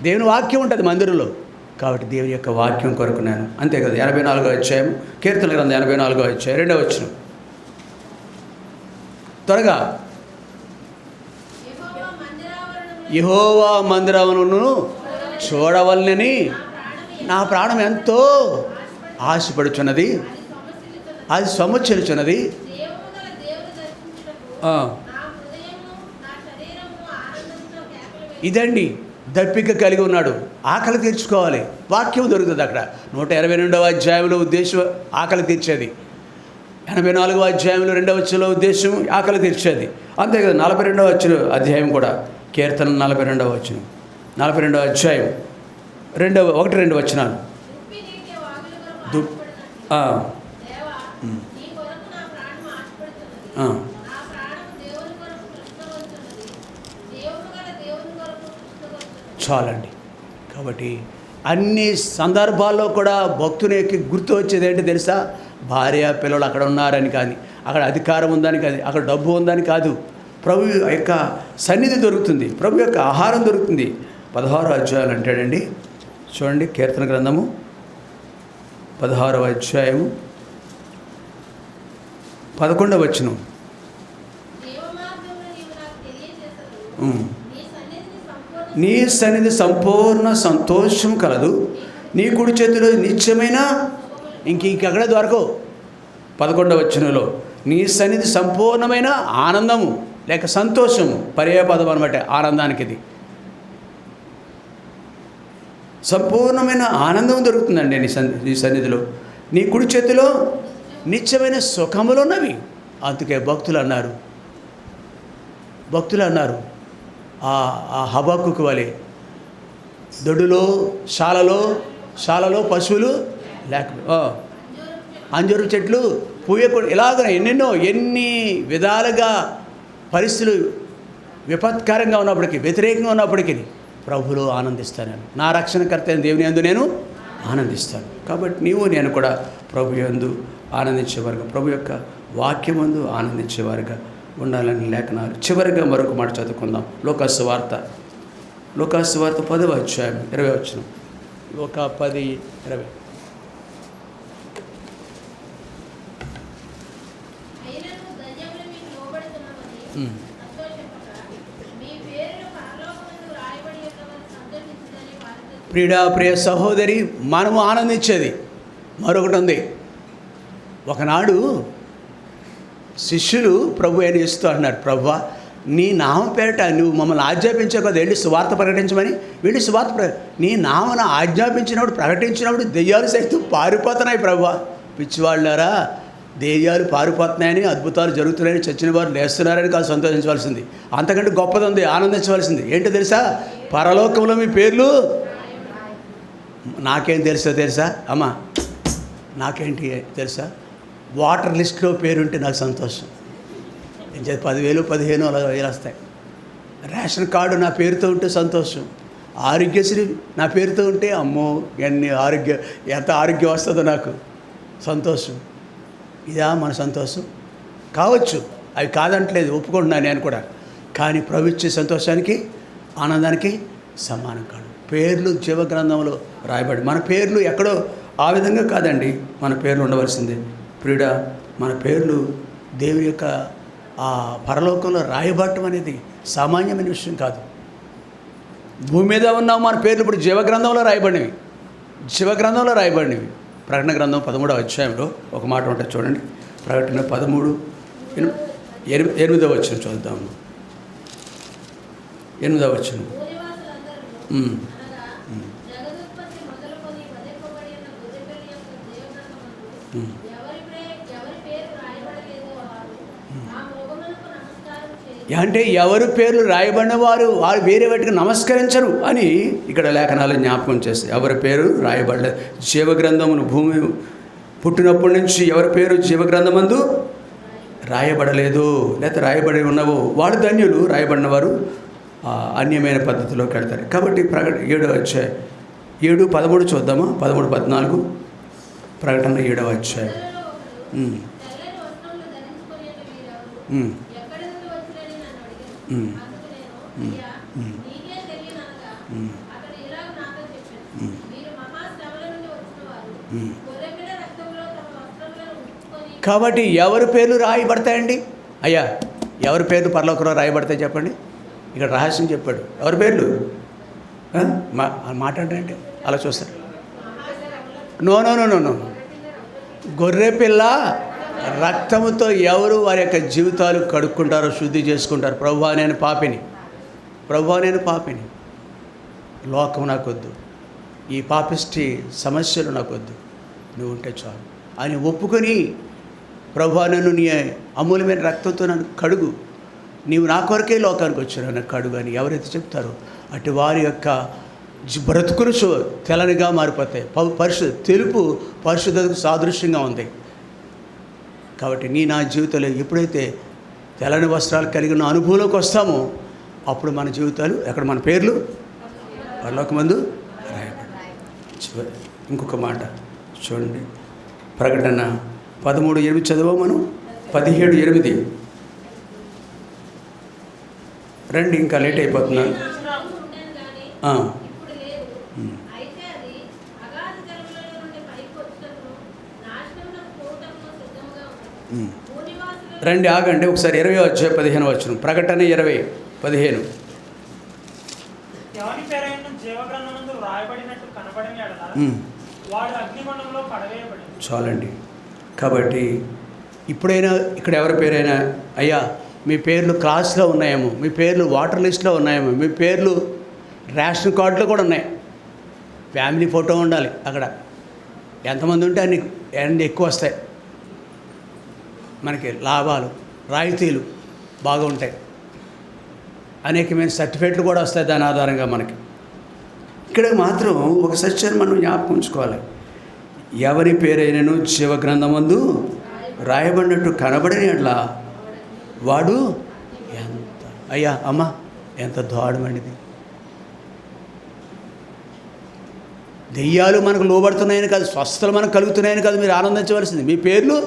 దేవుని వాక్యం ఉంటుంది మందిరంలో. కాబట్టి దేవుని యొక్క వాక్యం కొరకు నేను అంతే కదా. 84వ అధ్యాయం కీర్తన గ్రంథం 84వ అధ్యాయం 2వ వచనం త్వరగా. యెహోవా మందిరమును చూడవలనని నా ప్రాణం ఎంతో ఆశపడుచున్నది, అది సొమ్మచిల్లుచున్నది. ఇదండి దప్పిక కలిగి ఉన్నాడు, ఆకలి తీర్చుకోవాలి. వాక్యం దొరుకుతుంది అక్కడ. 122వ అధ్యాయంలో ఉద్దేశం ఆకలి తీర్చేది, 84వ అధ్యాయంలో 2వ వచనంలో ఉద్దేశం ఆకలి తీర్చేది. అంతే కదా. 42వ అధ్యాయం కూడా కీర్తన 42వ వచనం, 42వ అధ్యాయం 1-2 వచనాలు. చాలండి. కాబట్టి అన్ని సందర్భాల్లో కూడా భక్తునికి గుర్తు వచ్చేది ఏంటి తెలుసా? భార్య పిల్లలు అక్కడ ఉన్నారని కానీ, అక్కడ అధికారం ఉందని కానీ, అక్కడ డబ్బు ఉందని కాదు. ప్రభు యొక్క సన్నిధి దొరుకుతుంది, ప్రభు యొక్క ఆహారం దొరుకుతుంది. 16వ అధ్యాయాలు అంటాడండి. చూడండి, కీర్తన గ్రంథము 16వ అధ్యాయము 11వ వచనం. నీ సన్నిధి సంపూర్ణ సంతోషం కలదు, నీ కుడి చేతిలో నిత్యమైన ఇంకెక్కడ దొరకవు. 11వ వచనంలో నీ సన్నిధి సంపూర్ణమైన ఆనందము లేక సంతోషము, పర్యాయపదం అనమాట ఆనందానికి. ఇది సంపూర్ణమైన ఆనందం దొరుకుతుందండి నీ సన్నిధిలో. నీ కుడి చేతిలో నిత్యమైన సుఖములు ఉన్నవి. అందుకే భక్తులు ఆ హబక్కుకు వలె దొడ్డులో శాలలో పశువులు లేక అంజూరు చెట్లు పూయకూడదు. ఇలాగ ఎన్ని విధాలుగా పరిస్థితులు విపత్కరంగా ఉన్నప్పటికీ, వ్యతిరేకంగా ఉన్నప్పటికీ ప్రభువులో ఆనందిస్తాను. నా రక్షణకర్త అయిన దేవుని యందు నేను ఆనందిస్తాను. కాబట్టి నేను కూడా ప్రభు యందు ఆనందించేవారుగా, ప్రభు యొక్క వాక్యమందు ఆనందించేవారుగా ఉండాలని లేఖనాలు. చివరిగా మరొక మాట చదువుకుందాం. లోకాసు వార్త 10వ అధ్యాయం 20వ వచనం. లోకా 10:20. ప్రియ సహోదరి, మనము ఆనందించేది మరొకటి ఉంది. ఒకనాడు శిష్యులు ప్రభు అయిన యేసుతో అన్నారు, ప్రభువా, నీ నామం పేరట నువ్వు మమ్మల్ని ఆజ్ఞాపించావు కదా, వెళ్ళి సువార్త ప్రకటించమని. వెళ్ళి సువార్త నీ నామను ఆజ్ఞాపించినప్పుడు, ప్రకటించినప్పుడు దెయ్యాలు సైతం పారిపోతున్నాయి ప్రభువా పిచ్చివాళ్ళారా, దెయ్యాలు పారిపోతున్నాయని, అద్భుతాలు జరుగుతున్నాయని, చచ్చిన వారు లేస్తున్నారని కాదు సంతోషించవలసింది. అంతకంటే గొప్పది ఉంది, ఆనందించవలసింది. ఏంటో తెలుసా? పరలోకంలో మీ పేర్లు. నాకేం తెలుసా అమ్మా, నాకేంటి తెలుసా? వాటర్ లిస్ట్లో పేరుంటే నాకు సంతోషం. ఏం చేసి 10,000 15 అలా వేలు వస్తాయి. రేషన్ కార్డు నా పేరుతో ఉంటే సంతోషం. ఆరోగ్యశ్రీ నా పేరుతో ఉంటే అమ్మో ఎంత ఆరోగ్యం వస్తుందో నాకు సంతోషం. ఇదా మన సంతోషం? కావచ్చు, అవి కాదంటలేదు, ఒప్పుకుంటున్నాను నేను కూడా. కానీ ప్రభు ఇచ్చే సంతోషానికి ఆనందానికి సమానం కాదు. పేర్లు జీవగ్రంథంలో రాయబడి, మన పేర్లు ఎక్కడో ఆ విధంగా కాదండి. మన పేర్లు ఉండవలసిందే. ప్రియుడా, మన పేర్లు దేవుని యొక్క ఆ పరలోకంలో రాయబడటం అనేది సామాన్యమైన విషయం కాదు. భూమి మీద ఉన్నాం, మన పేర్లు ఇప్పుడు జీవగ్రంథంలో రాయబడినవి. జీవగ్రంథంలో రాయబడినవి. ప్రకటన గ్రంథం 13వ అధ్యాయంలో ఒక మాట ఉంటుంది చూడండి. ప్రకటన 13:8 వచనం చూద్దాము. 8వ వచనం. భూనివాసులందరూ అనగా జగదుత్పత్తి మొదలుకొని వధింపబడి ఉన్న గొర్రెపిల్ల యొక్క జీవగ్రంథమందు ఎవరి పేరు రాయబడలేదో వారు ఆ మృగమునకు నమస్కారం చేసి అంటే ఎవరి పేర్లు రాయబడిన వారు వేరే వాటికి నమస్కరించరు అని ఇక్కడ లేఖనాలు జ్ఞాపకం చేస్తాయి. ఎవరి పేరు రాయబడలేదు జీవగ్రంథమును, భూమి పుట్టినప్పటి నుంచి ఎవరి పేరు జీవగ్రంథమందు రాయబడలేదు, లేకపోతే రాయబడి ఉన్నవో వాళ్ళు ధన్యులు. రాయబడిన వారు అన్యమైన పద్ధతిలోకి వెళ్తారు. కాబట్టి 7వ అధ్యాయం 7:13 చూద్దామా? 13-14 ప్రకటన 7వ అధ్యాయం. తెల్లని వస్త్రములు ధరించుకొని వీరెవరు ఎక్కడి నుండి వచ్చిరని నన్ను అడిగారు. అందుకు నేను అయ్యా నీకే తెలియననగా అతడు ఇలాగ నాతో చెప్పాను, మీరు మహాశ్రమల నుండి వచ్చిన వారు గొర్రెపిల్ల రక్తంలో తమ వస్త్రములను ఉంచుకొని. కాబట్టి ఎవరి పేర్లు రాయబడతాయండి? అయ్యా, ఎవరి పేర్లు పరలోకంలో రాయబడతాయి చెప్పండి. ఇక్కడ రహస్యం చెప్పాడు. ఎవరి పేర్లు మాట్లాడంటే అలా చూస్తారు. నో గొర్రెపిల్ల రక్తముతో ఎవరు వారి యొక్క జీవితాలు కడుక్కుంటారో, శుద్ధి చేసుకుంటారు. ప్రభువా నేను పాపిని, లోకం నాకొద్దు, ఈ పాపిష్టి సమస్యలు నాకొద్దు, నువ్వు ఉంటే చాలు అని ఒప్పుకొని, ప్రభువా నన్ను నీ అమూల్యమైన రక్తంతో నన్ను కడుగు, నీవు నా కొరకే లోకానికి వచ్చాను నన్ను కడుగు అని ఎవరైతే చెప్తారో అటు వారి యొక్క బ్రతుకులు తెల్లనిగా మారిపోతాయి. తెలుపు పరిశుద్ధతకు సాదృశ్యంగా ఉంది. కాబట్టి నా జీవితంలో ఎప్పుడైతే తెల్లని వస్త్రాలు కలిగిన అనుభవంలోకి వస్తామో అప్పుడు మన జీవితాలు ఎక్కడ, మన పేర్లు పరలోకమందు రాయబడి. ఇంకొక మాట చూడండి, ప్రకటన 13:8 చదువు మనం. 17:8 రండి, ఇంకా లేట్ అయిపోతున్నాను. ఉండేది కానీ ఇప్పుడు లేదు. అయితే అది అగాధ జలములలో నుండి పైకి వచ్చుటకును నాశనమునకు పోవుటకును సిద్ధముగా ఉన్నది. భూనివాసులు రండి, ఆగండి ఒకసారి. 20వ అధ్యాయం 15 వచనం. ప్రకటన 20:15. ఎవరి పేరైన జీవగ్రంథమందు రాయబడినట్టు కనబడిన ఎడల వాడు అగ్నిగుండంలో పడవేయబడింది. చాలండి. కాబట్టి ఇప్పుడైనా ఇక్కడ ఎవరి పేరైనా, అయ్యా మీ పేర్లు క్లాస్లో ఉన్నాయేమో, మీ పేర్లు వాటర్ లిస్ట్లో ఉన్నాయేమో, మీ పేర్లు రేషన్ కార్డులో కూడా ఉన్నాయి. ఫ్యామిలీ ఫోటో ఉండాలి అక్కడ. ఎంతమంది ఉంటే అన్ని ఎక్కువ వస్తాయి మనకి, లాభాలు రాయితీలు బాగా ఉంటాయి, అనేకమైన సర్టిఫికేట్లు కూడా వస్తాయి దాని ఆధారంగా మనకి. ఇక్కడ మాత్రం ఒక సత్యాన్ని మనం జ్ఞాపకం ఉంచుకోవాలి. ఎవరి పేరైనను జీవగ్రంథమందు రాయబడినట్టు కనబడిన ఎట్లా వాడు ఎంత, అయ్యా అమ్మ ఎంత దారుణమైనది. దెయ్యాలు మనకు లోబడుతున్నాయని కాదు, స్వస్థతలు మనకు కలుగుతున్నాయని కాదు మీరు ఆనందించవలసింది. మీ పేర్లు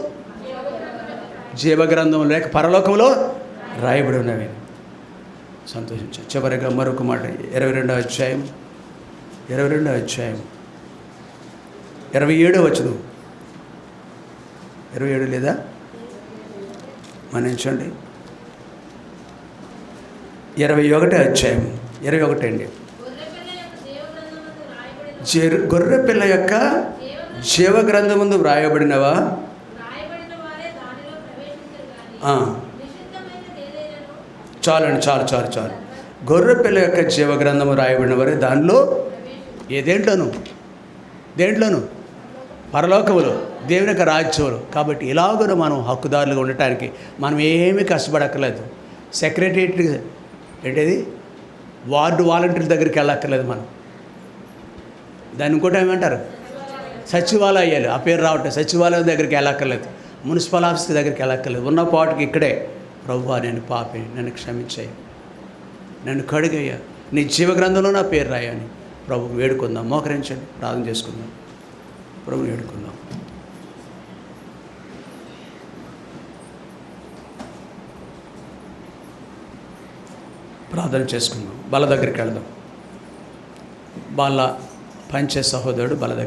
జీవగ్రంథం లేక పరలోకంలో రాయబడి ఉన్నవి. సంతోషించారు. చివరిగా మరొక మాట, 22వ అధ్యాయం 27వ వచనం. 27 లేదా మన్నించండి. 21వ అధ్యాయం 21 అండి. గొర్రెపిల్ల యొక్క జీవగ్రంథమందు వ్రాయబడినవా? చాలండి, చాలు. గొర్రెపిల్ల యొక్క జీవగ్రంథము రాయబడిన వారే దానిలో దేంట్లోను పరలోకములో దేవుని యొక్క రాజ్యంలో. కాబట్టి ఇలాగను మనం హక్కుదారులుగా ఉండటానికి మనం ఏమీ కష్టపడక్కర్లేదు. సెక్రటరియట్ ఏంటిది వార్డు వాలంటీర్ల దగ్గరికి వెళ్ళక్కర్లేదు మనం. దాన్ని ఇంకోటి ఏమంటారు సచివాలయాలు, ఆ పేరు రావట్లేదు. సచివాలయం దగ్గరికి వెళ్ళక్కర్లేదు, మున్సిపల్ ఆఫీస్ దగ్గరికి వెళ్ళక్కర్లేదు. ఉన్న పాటుకి ఇక్కడే ప్రభువా నేను పాపి, నన్ను క్షమించాయి, నన్ను కడుగయ్యా, నీ జీవగ్రంథంలో నా పేరు రాయని ప్రభు వేడుకుందాం. మోకరించండి, ప్రార్థన చేసుకుందాం, ప్రభు వేడుకుందాం. ప్రార్థన చేసుకుందాం. బల దగ్గరికి వెళ్దాం. వాళ్ళ పంచే సహోదరుడు బల దగ్గర